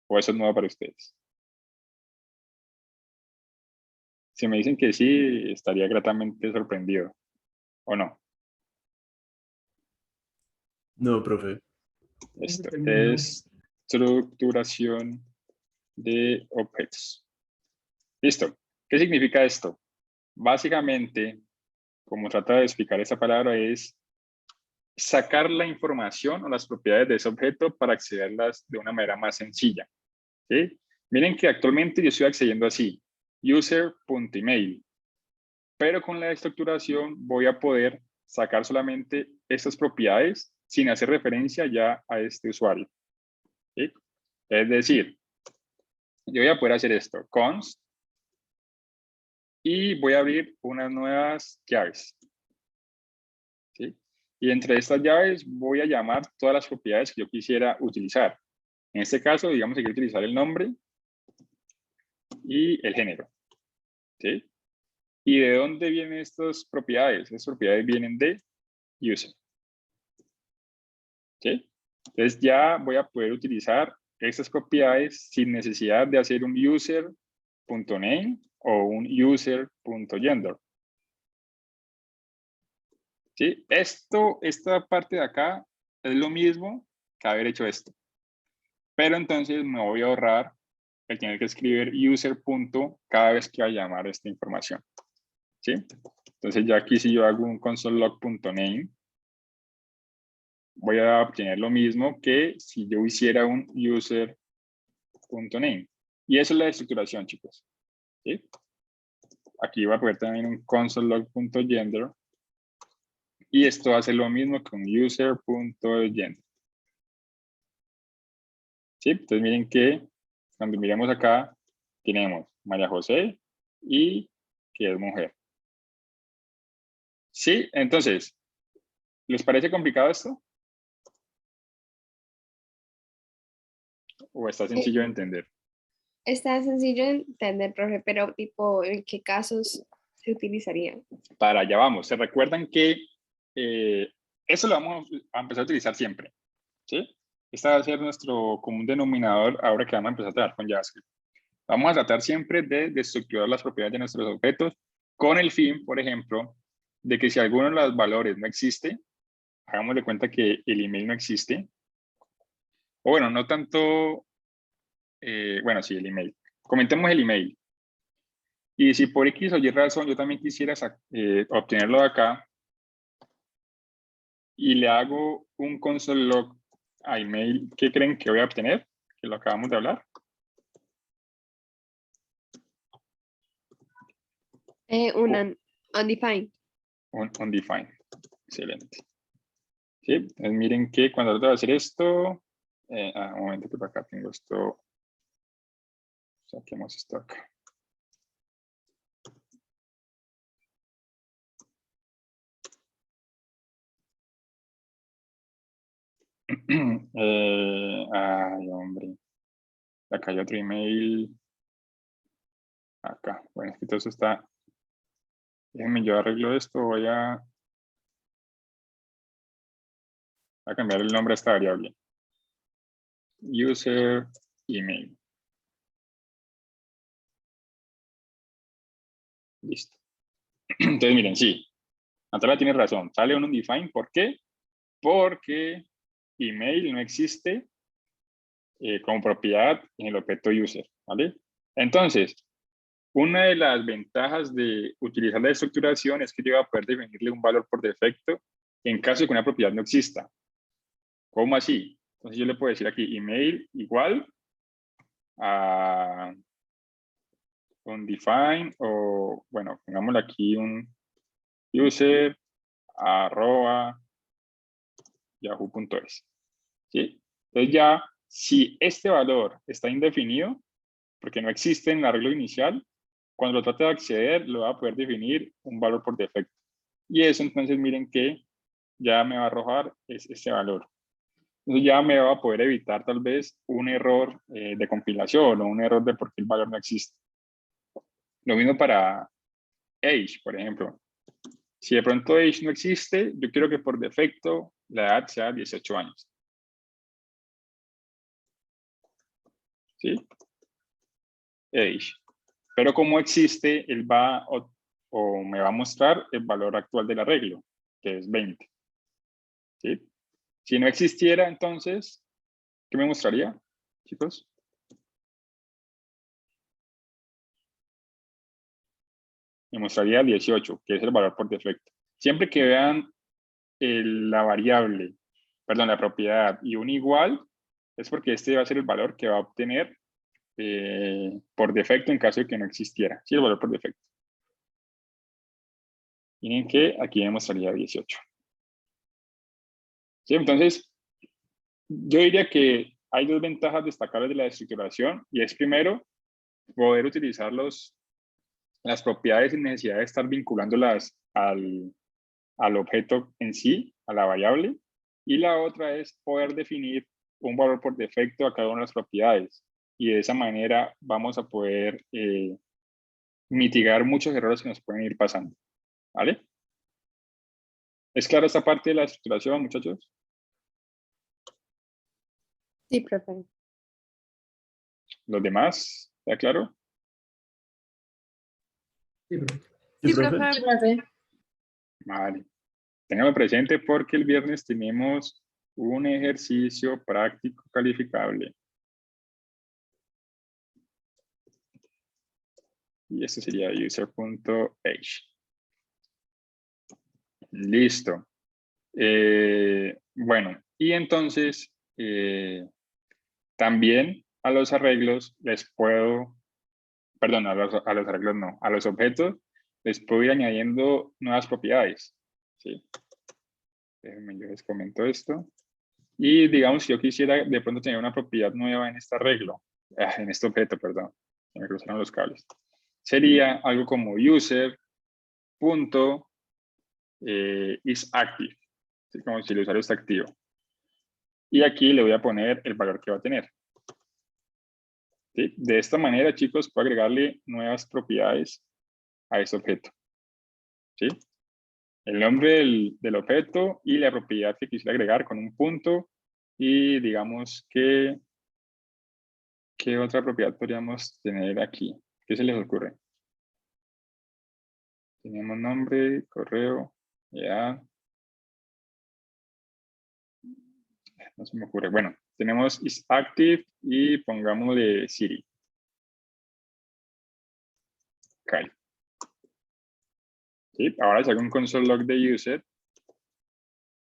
O eso es nuevo para ustedes. Si me dicen que sí, estaría gratamente sorprendido. ¿O no? No, profe. Esto Terminó. es estructuración de objetos. Listo. ¿Qué significa esto? Básicamente, como trata de explicar esa palabra, es sacar la información o las propiedades de ese objeto para accederlas de una manera más sencilla. ¿Sí? Miren que actualmente yo estoy accediendo así, user.email, pero con la estructuración voy a poder sacar solamente estas propiedades sin hacer referencia ya a este usuario. ¿Sí? Es decir, yo voy a poder hacer esto, const, y voy a abrir unas nuevas llaves. ¿Sí? Y entre estas llaves voy a llamar todas las propiedades que yo quisiera utilizar. En este caso, digamos que quiero utilizar el nombre y el género. ¿Sí? ¿Y de dónde vienen estas propiedades? Estas propiedades vienen de user. ¿Sí? Entonces ya voy a poder utilizar estas propiedades sin necesidad de hacer un user.name o un user.gender. ¿Sí? Esta parte de acá es lo mismo que haber hecho esto. Pero entonces me voy a ahorrar el tener que escribir user. Cada vez que vaya a llamar esta información. ¿Sí? Entonces ya aquí si yo hago un console.log.name, voy a obtener lo mismo que si yo hiciera un user.name. Y eso es la estructuración, chicos. ¿Sí? Aquí voy a poner también un console.log.gender. Y esto hace lo mismo que un user.gender. ¿Sí? Entonces miren que cuando miremos acá, tenemos María José y que es mujer. ¿Sí? Entonces, ¿les parece complicado esto? ¿O está sencillo de entender? Está sencillo de entender, profe, pero tipo, ¿en qué casos se utilizarían? Para allá vamos. ¿Se recuerdan que eso lo vamos a empezar a utilizar siempre? ¿Sí? Este va a ser nuestro común denominador ahora que vamos a empezar a trabajar con JavaScript. Vamos a tratar siempre de estructurar las propiedades de nuestros objetos con el fin, por ejemplo, de que si alguno de los valores no existe, hagamos de cuenta que el email no existe. O bueno, no tanto, bueno, sí, el email. Comentemos el email. Y si por X o Y razón yo también quisiera obtenerlo de acá y le hago un console log a email, ¿qué creen que voy a obtener? Que lo acabamos de hablar. Una undefined. Un undefined. Excelente. ¿Sí? Entonces miren que cuando trato de hacer esto, un momento que por acá tengo esto, saquemos esto acá. Ay, hombre. Acá hay otro email. Acá. Bueno, es que todo eso está. Déjenme, yo arreglo esto. Voy a cambiar el nombre a esta variable. User email. Listo. Entonces, miren, sí. Natalia tiene razón. Sale un undefined. ¿Por qué? Porque email no existe como propiedad en el objeto user. ¿Vale? Entonces, una de las ventajas de utilizar la estructuración es que yo voy a poder definirle un valor por defecto en caso de que una propiedad no exista. ¿Cómo así? Entonces yo le puedo decir aquí email igual a undefined o, bueno, pongámosle aquí un user @ yahoo.es. ¿Sí? Entonces ya, si este valor está indefinido, porque no existe en el arreglo inicial, cuando lo trate de acceder, lo va a poder definir un valor por defecto. Y eso, entonces, miren que ya me va a arrojar este valor. Entonces ya me va a poder evitar tal vez un error de compilación o un error de por qué el valor no existe. Lo mismo para age, por ejemplo. Si de pronto age no existe, yo quiero que por defecto la edad sea 18 años. ¿Sí? Age. Pero como existe, él va o me va a mostrar el valor actual del arreglo, que es 20. ¿Sí? Si no existiera, entonces, ¿qué me mostraría, chicos? Me mostraría 18, que es el valor por defecto. Siempre que vean la variable, perdón, la propiedad y un igual, es porque este va a ser el valor que va a obtener por defecto en caso de que no existiera. Sí, el valor por defecto. Miren que aquí me mostraría 18. ¿Sí? Entonces, yo diría que hay dos ventajas destacables de la estructuración y es primero poder utilizar las propiedades sin necesidad de estar vinculándolas al objeto en sí, a la variable, y la otra es poder definir un valor por defecto a cada una de las propiedades y de esa manera vamos a poder mitigar muchos errores que nos pueden ir pasando. ¿Vale? ¿Es clara esta parte de la estructuración, muchachos? Sí, profe. ¿Los demás? ¿Está claro? Sí, profe. Sí, Sí, profe. profe. Sí, profe. Vale. Ténganlo presente porque el viernes tenemos un ejercicio práctico calificable. Y este sería user.age. Listo. Bueno, y entonces también a los arreglos les puedo, perdón, a los arreglos no, a los objetos les puedo ir añadiendo nuevas propiedades. ¿Sí? Déjenme, yo les comento esto. Y digamos, si yo quisiera de pronto tener una propiedad nueva en este arreglo, en este objeto, perdón, se me cruzaron los cables. Sería algo como user.isActive, ¿sí? Como si el usuario está activo. Y aquí le voy a poner el valor que va a tener. ¿Sí? De esta manera, chicos, puedo agregarle nuevas propiedades a este objeto. ¿Sí? El nombre del objeto y la propiedad que quisiera agregar con un punto y digamos que ¿qué otra propiedad podríamos tener aquí? ¿Qué se les ocurre? Tenemos nombre, correo, ya. No se me ocurre. Bueno, tenemos isActive y pongámosle Siri. Kyle. ¿Sí? Ahora si hago un console log de user,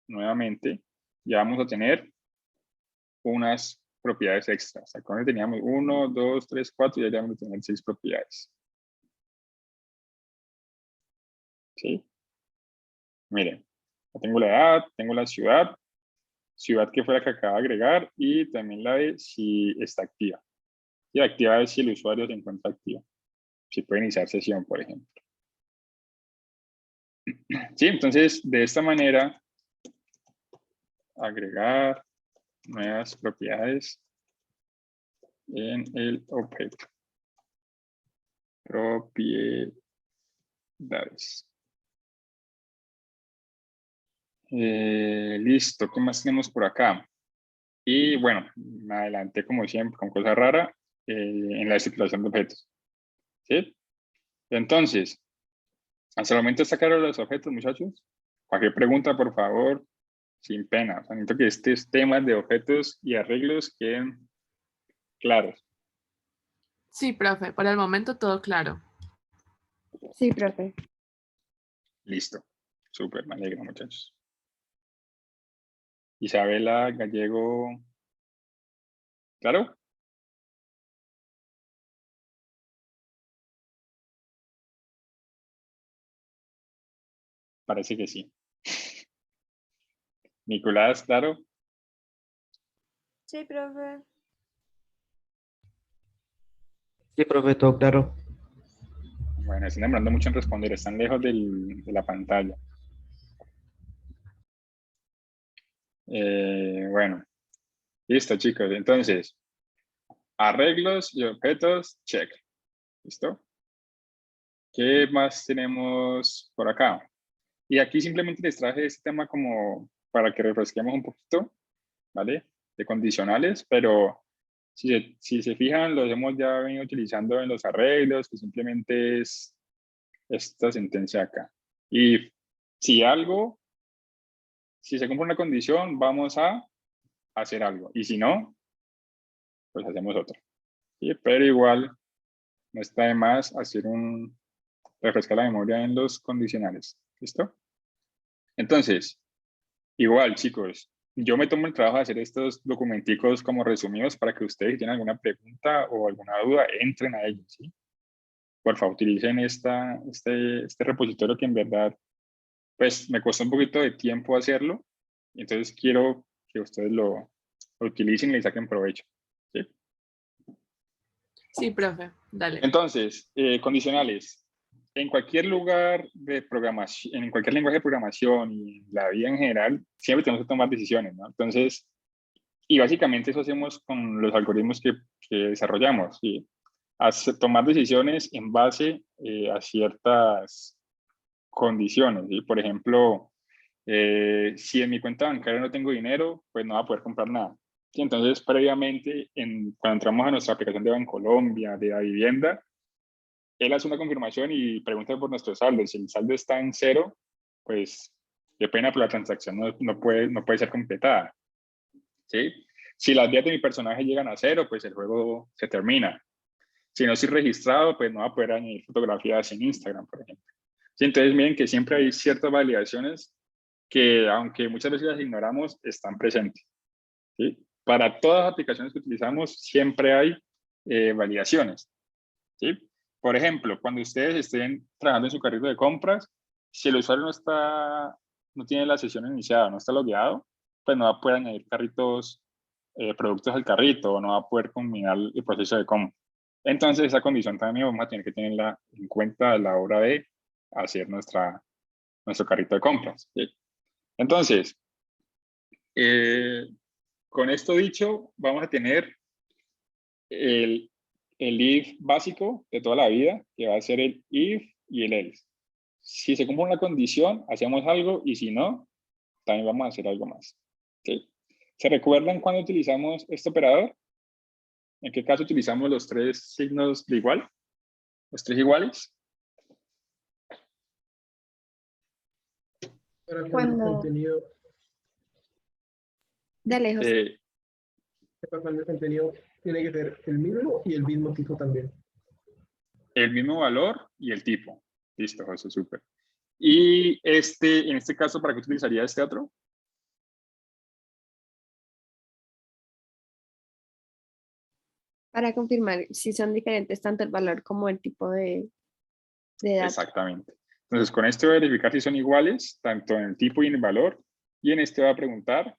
nuevamente, ya vamos a tener unas propiedades extras. Acá teníamos 1, 2, 3, 4 y ya vamos a tener 6 propiedades. ¿Sí? Miren, tengo la edad, tengo la ciudad que fue la que acaba de agregar y también la de si está activa. Y activa es si el usuario se encuentra activo. Si puede iniciar sesión, por ejemplo. Sí, entonces de esta manera, agregar nuevas propiedades en el objeto. Propiedades. Listo, ¿qué más tenemos por acá? Y bueno, me adelanté como siempre con cosa rara en la estructuración de objetos. ¿Sí? Entonces, hasta el momento está claro los objetos, muchachos. Cualquier pregunta, por favor, sin pena. O sea, necesito que estos temas de objetos y arreglos queden claros. Sí, profe. Por el momento todo claro. Sí, profe. Listo. Súper, me alegro, muchachos. Isabela Gallego. ¿Claro? Parece que sí. Nicolás, claro. Sí, profe. Sí, profe, todo claro. Bueno, están demorando mucho en responder, están lejos de la pantalla. Bueno, listo, chicos. Entonces, arreglos y objetos, check. ¿Listo? ¿Qué más tenemos por acá? Y aquí simplemente les traje este tema como para que refresquemos un poquito, ¿vale? De condicionales, pero si se fijan, los hemos ya venido utilizando en los arreglos, que simplemente es esta sentencia acá. Y si se cumple una condición, vamos a hacer algo. Y si no, pues hacemos otra. ¿Sí? Pero igual no está de más hacer refrescar la memoria en los condicionales. ¿Listo? Entonces, igual, chicos, yo me tomo el trabajo de hacer estos documenticos como resumidos para que ustedes, si tienen alguna pregunta o alguna duda, entren a ellos, ¿sí? Por favor, utilicen este repositorio que en verdad, pues, me costó un poquito de tiempo hacerlo. Entonces, quiero que ustedes lo utilicen y le saquen provecho, ¿sí? Sí, profe, dale. Entonces, condicionales. En cualquier lugar de programación, en cualquier lenguaje de programación y en la vida en general, siempre tenemos que tomar decisiones, ¿no? Entonces, y básicamente eso hacemos con los algoritmos que desarrollamos, ¿sí? Tomar decisiones en base a ciertas condiciones, ¿sí? Por ejemplo, si en mi cuenta bancaria no tengo dinero, pues no voy a poder comprar nada. ¿Sí? Entonces, previamente, cuando entramos a nuestra aplicación de Bancolombia, de la vivienda, él hace una confirmación y pregunta por nuestro saldo. Si el saldo está en cero, pues qué pena, pero la transacción no puede ser completada. ¿Sí? Si las vías de mi personaje llegan a cero, pues el juego se termina. Si no estoy registrado, pues no va a poder añadir fotografías en Instagram, por ejemplo. ¿Sí? Entonces, miren que siempre hay ciertas validaciones que, aunque muchas veces las ignoramos, están presentes. ¿Sí? Para todas las aplicaciones que utilizamos, siempre hay validaciones. ¿Sí? Por ejemplo, cuando ustedes estén trabajando en su carrito de compras, si el usuario no tiene la sesión iniciada, no está logueado, pues no va a poder añadir productos al carrito o no va a poder combinar el proceso de compra. Entonces, esa condición también vamos a tener que tenerla en cuenta a la hora de hacer nuestro carrito de compras. ¿Sí? Entonces, con esto dicho, vamos a tener el if básico de toda la vida, que va a ser el if y el else. Si se cumple una condición, hacemos algo, y si no, también vamos a hacer algo más. ¿Sí? ¿Se recuerdan cuando utilizamos este operador? ¿En qué caso utilizamos los tres signos de igual? ¿Los tres iguales? Para cuando el Cuando, contenido, de lejos, para cuando el contenido tiene que ser el mismo y el mismo tipo también. El mismo valor y el tipo. Listo, José, súper. Y en este caso, ¿para qué utilizaría este otro? para confirmar si son diferentes tanto el valor como el tipo de datos. Exactamente. Entonces, con esto voy a verificar si son iguales, tanto en el tipo y en el valor. Y en este voy a preguntar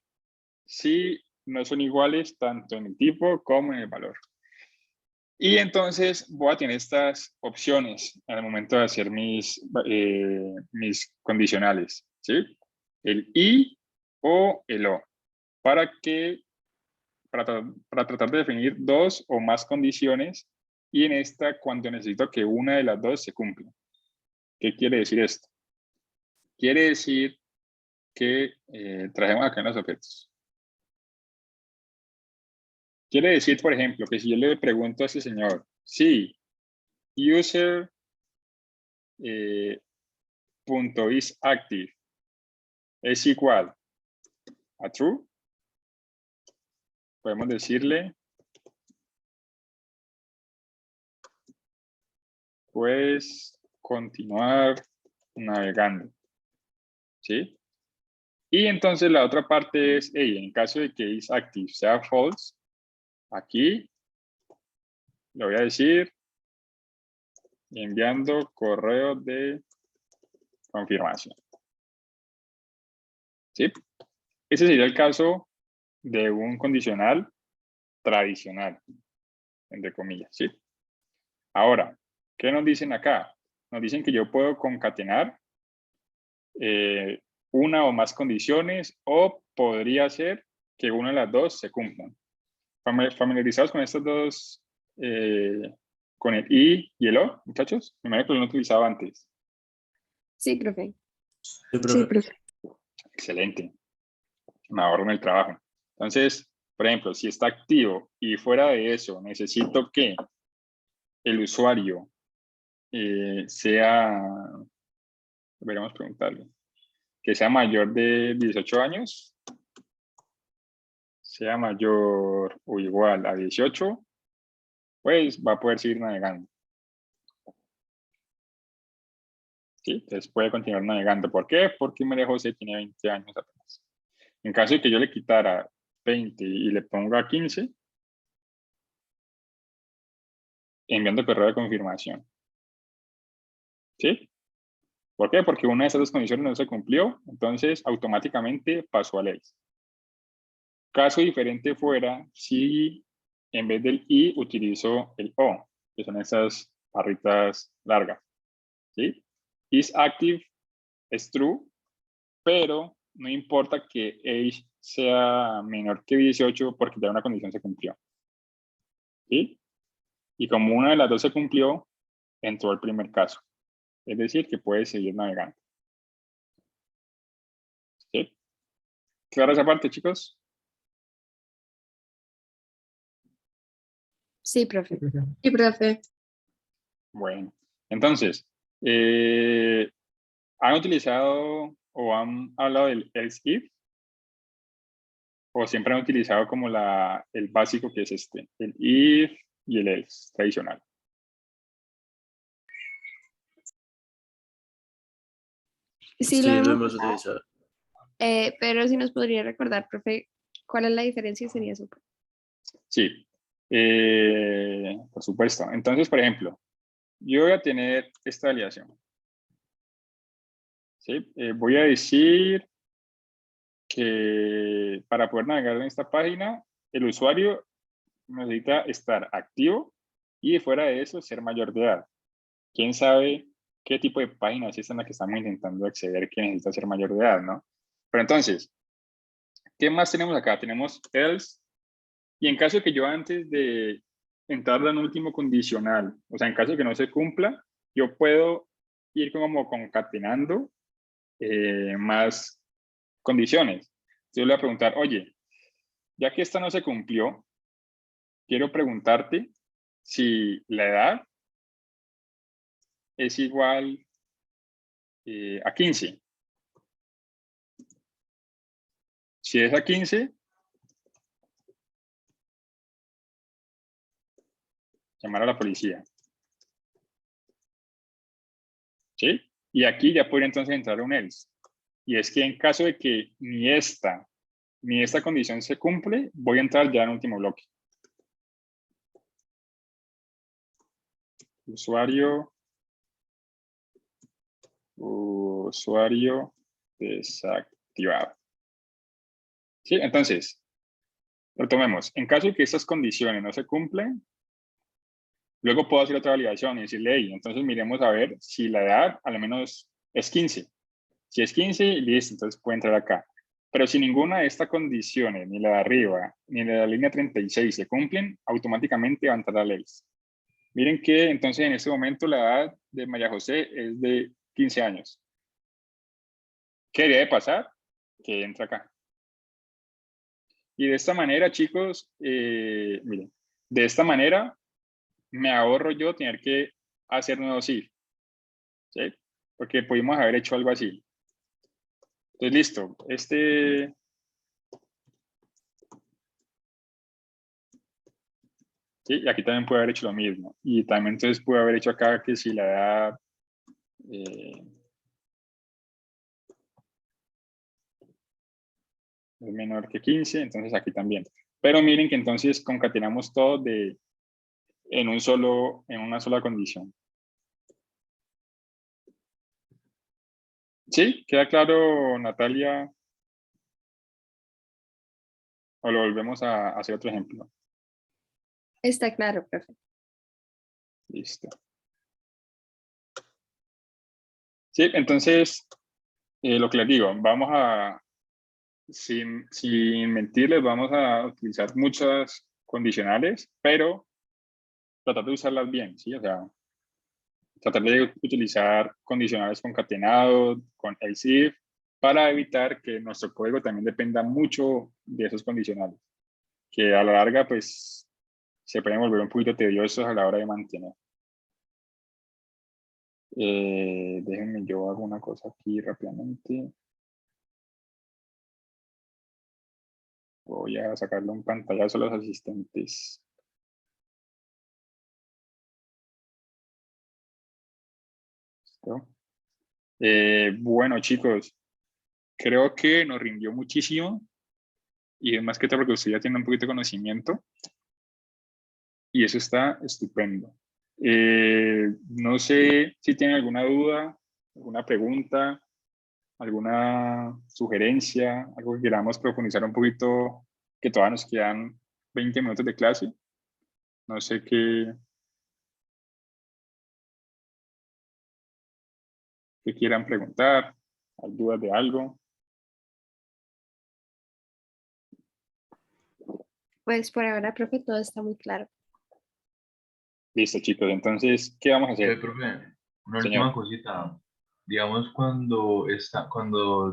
si no son iguales, tanto en el tipo como en el valor. Y entonces voy a tener estas opciones al momento de hacer mis condicionales, ¿sí? El y o el o, para tratar de definir dos o más condiciones, y en esta cuando necesito que una de las dos se cumpla. ¿Qué quiere decir esto? Quiere decir que trajemos acá en los objetos. Quiere decir, por ejemplo, que si yo le pregunto a ese señor, si user .isActive es igual a true, podemos decirle, pues, continuar navegando, ¿sí? Y entonces la otra parte es, hey, en caso de que isActive sea false, aquí le voy a decir enviando correo de confirmación, ¿sí? Ese sería el caso de un condicional tradicional, entre comillas, ¿sí? Ahora, ¿qué nos dicen acá? Nos dicen que yo puedo concatenar una o más condiciones, o podría ser que una de las dos se cumplan. ¿Familiarizados con estos dos, con el y el o, muchachos? Primero que lo he utilizado antes. Sí, profe. Sí, Sí, profe. profe. Excelente. Me ahorro en el trabajo. Entonces, por ejemplo, si está activo y fuera de eso necesito que el usuario sea, deberíamos preguntarle, que sea mayor de 18 años, sea mayor o igual a 18, pues va a poder seguir navegando. ¿Sí? Entonces puede continuar navegando. ¿Por qué? Porque María José tiene 20 años apenas. En caso de que yo le quitara 20 y le ponga 15, enviando correo de confirmación. ¿Sí? ¿Por qué? Porque una de esas dos condiciones no se cumplió, entonces automáticamente pasó a ley. Caso diferente fuera si en vez del i utilizo el o, que son esas barritas largas. ¿Sí? Is active es true, pero no importa que age sea menor que 18 porque ya una condición se cumplió. ¿Sí? Y como una de las dos se cumplió, entró el primer caso. Es decir, que puede seguir navegando. ¿Sí? ¿Clara esa parte, chicos? Sí, profe. Sí, profe. Bueno, entonces, ¿han utilizado o han hablado del else if? ¿O siempre han utilizado como el básico que es este, el if y el else tradicional? Sí, Sí, lo lo hemos hemos usado, utilizado. pero si nos podría recordar, profe, ¿cuál es la diferencia? Sería súper. Sí, por supuesto. Entonces, por ejemplo, yo voy a tener esta aliación. ¿Sí? Voy a decir que para poder navegar en esta página, el usuario necesita estar activo y fuera de eso, ser mayor de edad. ¿Quién sabe qué tipo de página es esta en la que estamos intentando acceder que necesita ser mayor de edad, no? Pero entonces, ¿qué más tenemos acá? Tenemos else, y en caso de que yo antes de entrar en último condicional, o sea, en caso de que no se cumpla, yo puedo ir como concatenando más condiciones. Yo le voy a preguntar, oye, ya que esta no se cumplió, quiero preguntarte si la edad es igual a 15. Si es a 15, llamar a la policía. ¿Sí? Y aquí ya podría entonces entrar un else. Y es que en caso de que ni esta condición se cumple, voy a entrar ya en último bloque. Usuario desactivado. ¿Sí? Entonces, retomemos. En caso de que estas condiciones no se cumplen, luego puedo hacer otra validación y decirle, hey, entonces miremos a ver si la edad al menos es 15. Si es 15, listo, entonces puede entrar acá. Pero si ninguna de estas condiciones, ni la de arriba, ni la de la línea 36 se cumplen, automáticamente va a entrar a else. Miren que entonces en este momento la edad de María José es de 15 años. ¿Qué debe pasar? Que entra acá. Y de esta manera, chicos, miren, de esta manera me ahorro yo tener que hacer nuevos if, ¿sí? Porque pudimos haber hecho algo así. Entonces, listo. ¿Sí? Y aquí también puede haber hecho lo mismo. Y también entonces puede haber hecho acá que si la edad es menor que 15, entonces aquí también. Pero miren que entonces concatenamos todo en una sola condición. ¿Sí? ¿Queda claro, Natalia? ¿O lo volvemos a hacer otro ejemplo? Está claro, profe. Listo. Sí, entonces, lo que les digo, vamos a, sin mentirles, vamos a utilizar muchas condicionales, pero tratar de usarlas bien, ¿sí? O sea, tratar de utilizar condicionales concatenados, con else if, para evitar que nuestro código también dependa mucho de esos condicionales, que a la larga, pues, se pueden volver un poquito tediosos a la hora de mantener. Déjenme yo hago una cosa aquí rápidamente. Voy a sacarle un pantallazo a los asistentes. ¿Listo? Bueno, chicos, creo que nos rindió muchísimo y es más que todo porque usted ya tiene un poquito de conocimiento y eso está estupendo. No sé si tienen alguna duda, alguna pregunta, alguna sugerencia, algo que queramos profundizar un poquito, que todavía nos quedan 20 minutos de clase. No sé qué quieran preguntar, hay dudas de algo. Pues por ahora, profe, todo está muy claro. Listo, chicos. Entonces, ¿qué vamos a hacer? Profe, una Señor. última cosita. Digamos, cuando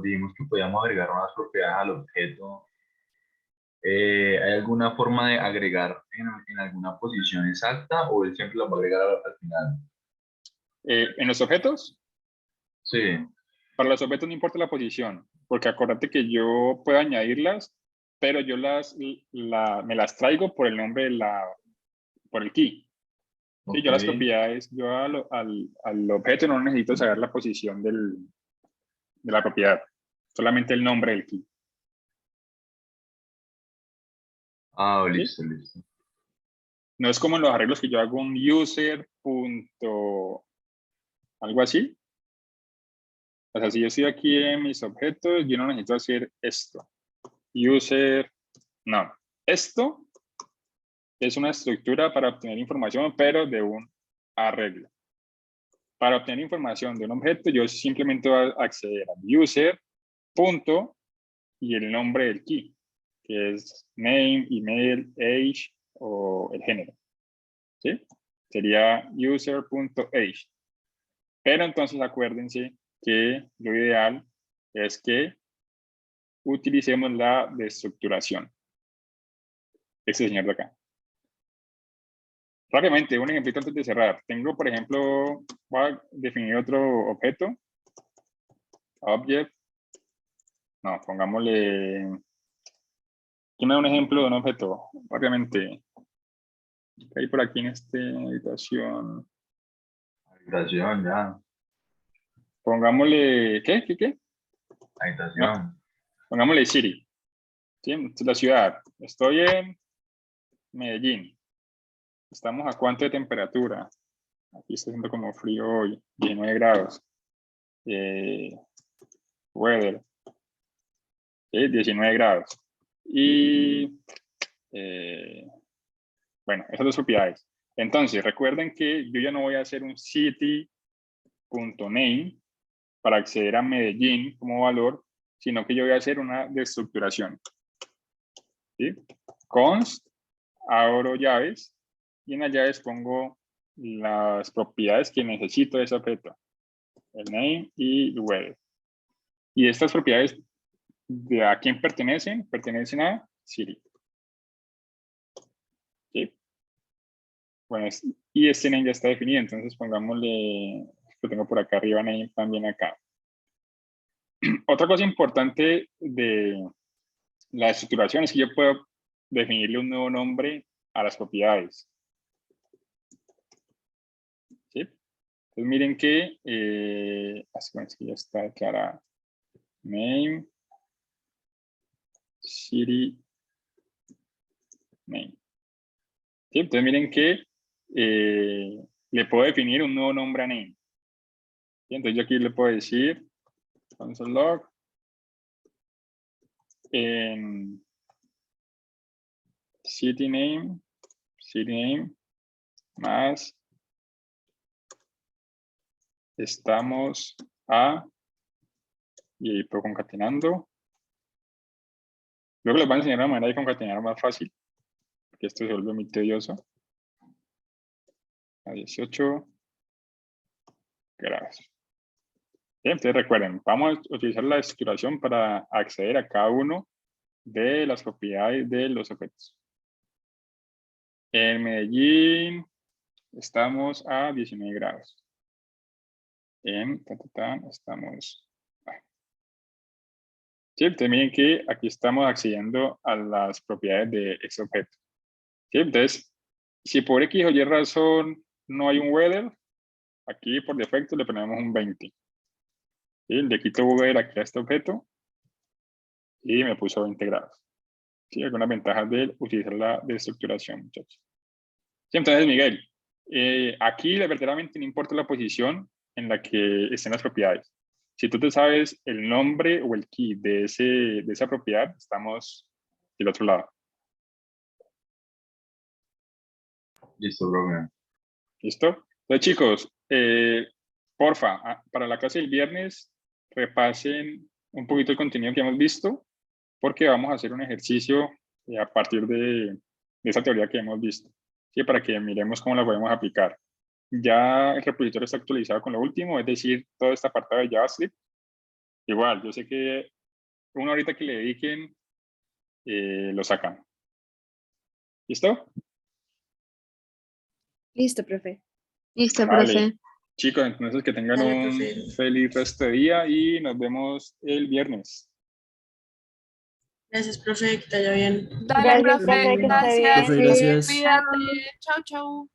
dijimos que podíamos agregar unas propiedades al objeto, ¿hay alguna forma de agregar en alguna posición exacta o él siempre lo va a agregar al final? En los objetos, Sí. para los objetos no importa la posición, porque acuérdate que yo puedo añadirlas, pero yo me las traigo por el nombre por el key. Sí, Ok. yo las propiedades, yo al objeto no necesito saber la posición de la propiedad, solamente el nombre del key. Ah, ¿Sí? listo, listo. No es como en los arreglos que yo hago un user punto algo así. O sea, si yo estoy aquí en mis objetos, yo no necesito hacer esto. User, no. Esto es una estructura para obtener información, pero de un arreglo. Para obtener información de un objeto, yo simplemente voy a acceder a user, punto, y el nombre del key, que es name, email, age o el género. ¿Sí? Sería user.age. Pero entonces acuérdense que lo ideal es que utilicemos la destructuración. Este señor de acá. Rápidamente, un ejemplito antes de cerrar. Tengo, por ejemplo, voy a definir otro objeto. Object. No, pongámosle... ¿Quién me da un ejemplo de un objeto? Rápidamente. ¿Qué hay por aquí en esta habitación? Habitación, ya. Pongámosle... ¿Qué? Habitación. No, pongámosle City. ¿Sí? Esta es la ciudad. Estoy en Medellín. ¿Estamos a cuánto de temperatura? Aquí está haciendo como frío hoy. 19 grados. Weather. 19 grados. Y bueno, esas dos propiedades. Entonces, recuerden que yo ya no voy a hacer un city.name para acceder a Medellín como valor, sino que yo voy a hacer una destructuración. ¿Sí? Const, abro llaves, y en las llaves pongo las propiedades que necesito de ese objeto. El name y el weather. Y estas propiedades, ¿de a quién pertenecen? Pertenecen a City. ¿Sí? Bueno, y este name ya está definido, entonces pongámosle, lo tengo por acá arriba, name también acá. Otra cosa importante de la estructuración es que yo puedo definirle un nuevo nombre a las propiedades. ¿Sí? Entonces miren que, es que ya está declarada. Name, city, name. ¿Sí? Entonces miren que le puedo definir un nuevo nombre a name. ¿Sí? Entonces yo aquí le puedo decir console log en city name, más estamos a, y ahí puedo concatenando. Luego les voy a enseñar una manera de concatenar más fácil, porque esto se vuelve muy tedioso. A 18 grados. Bien, entonces recuerden, vamos a utilizar la estructuración para acceder a cada uno de las propiedades de los objetos. En Medellín estamos a 19 grados. En estamos... Sí, entonces miren que aquí estamos accediendo a las propiedades de ese objeto. Sí, entonces, si por X o Y razón no hay un weather, aquí por defecto le ponemos un 20. ¿Sí? Le quito weather aquí a este objeto y me puso 20 grados. ¿Sí? Algunas ventajas de utilizar la destructuración, muchachos. Sí, entonces, Miguel, aquí verdaderamente no importa la posición en la que estén las propiedades. Si tú te sabes el nombre o el key de esa propiedad, estamos del otro lado. Listo, profe. ¿Listo? Entonces, chicos, porfa, para la clase del viernes, repasen un poquito el contenido que hemos visto, porque vamos a hacer un ejercicio a partir de esa teoría que hemos visto, ¿sí? Para que miremos cómo la podemos aplicar. Ya el repositorio está actualizado con lo último, es decir, todo este apartado de JavaScript. Igual, yo sé que una horita que le dediquen, lo sacan. ¿Listo? Listo, profe. Listo, Vale. profe. Chicos, entonces que tengan Vale, un profe. feliz resto de día y nos vemos el viernes. Gracias, profe, que te vaya bien. Dale, Gracias, profe, profe, que esté gracias. bien. Profe, gracias. Cuídate. Chau, chau.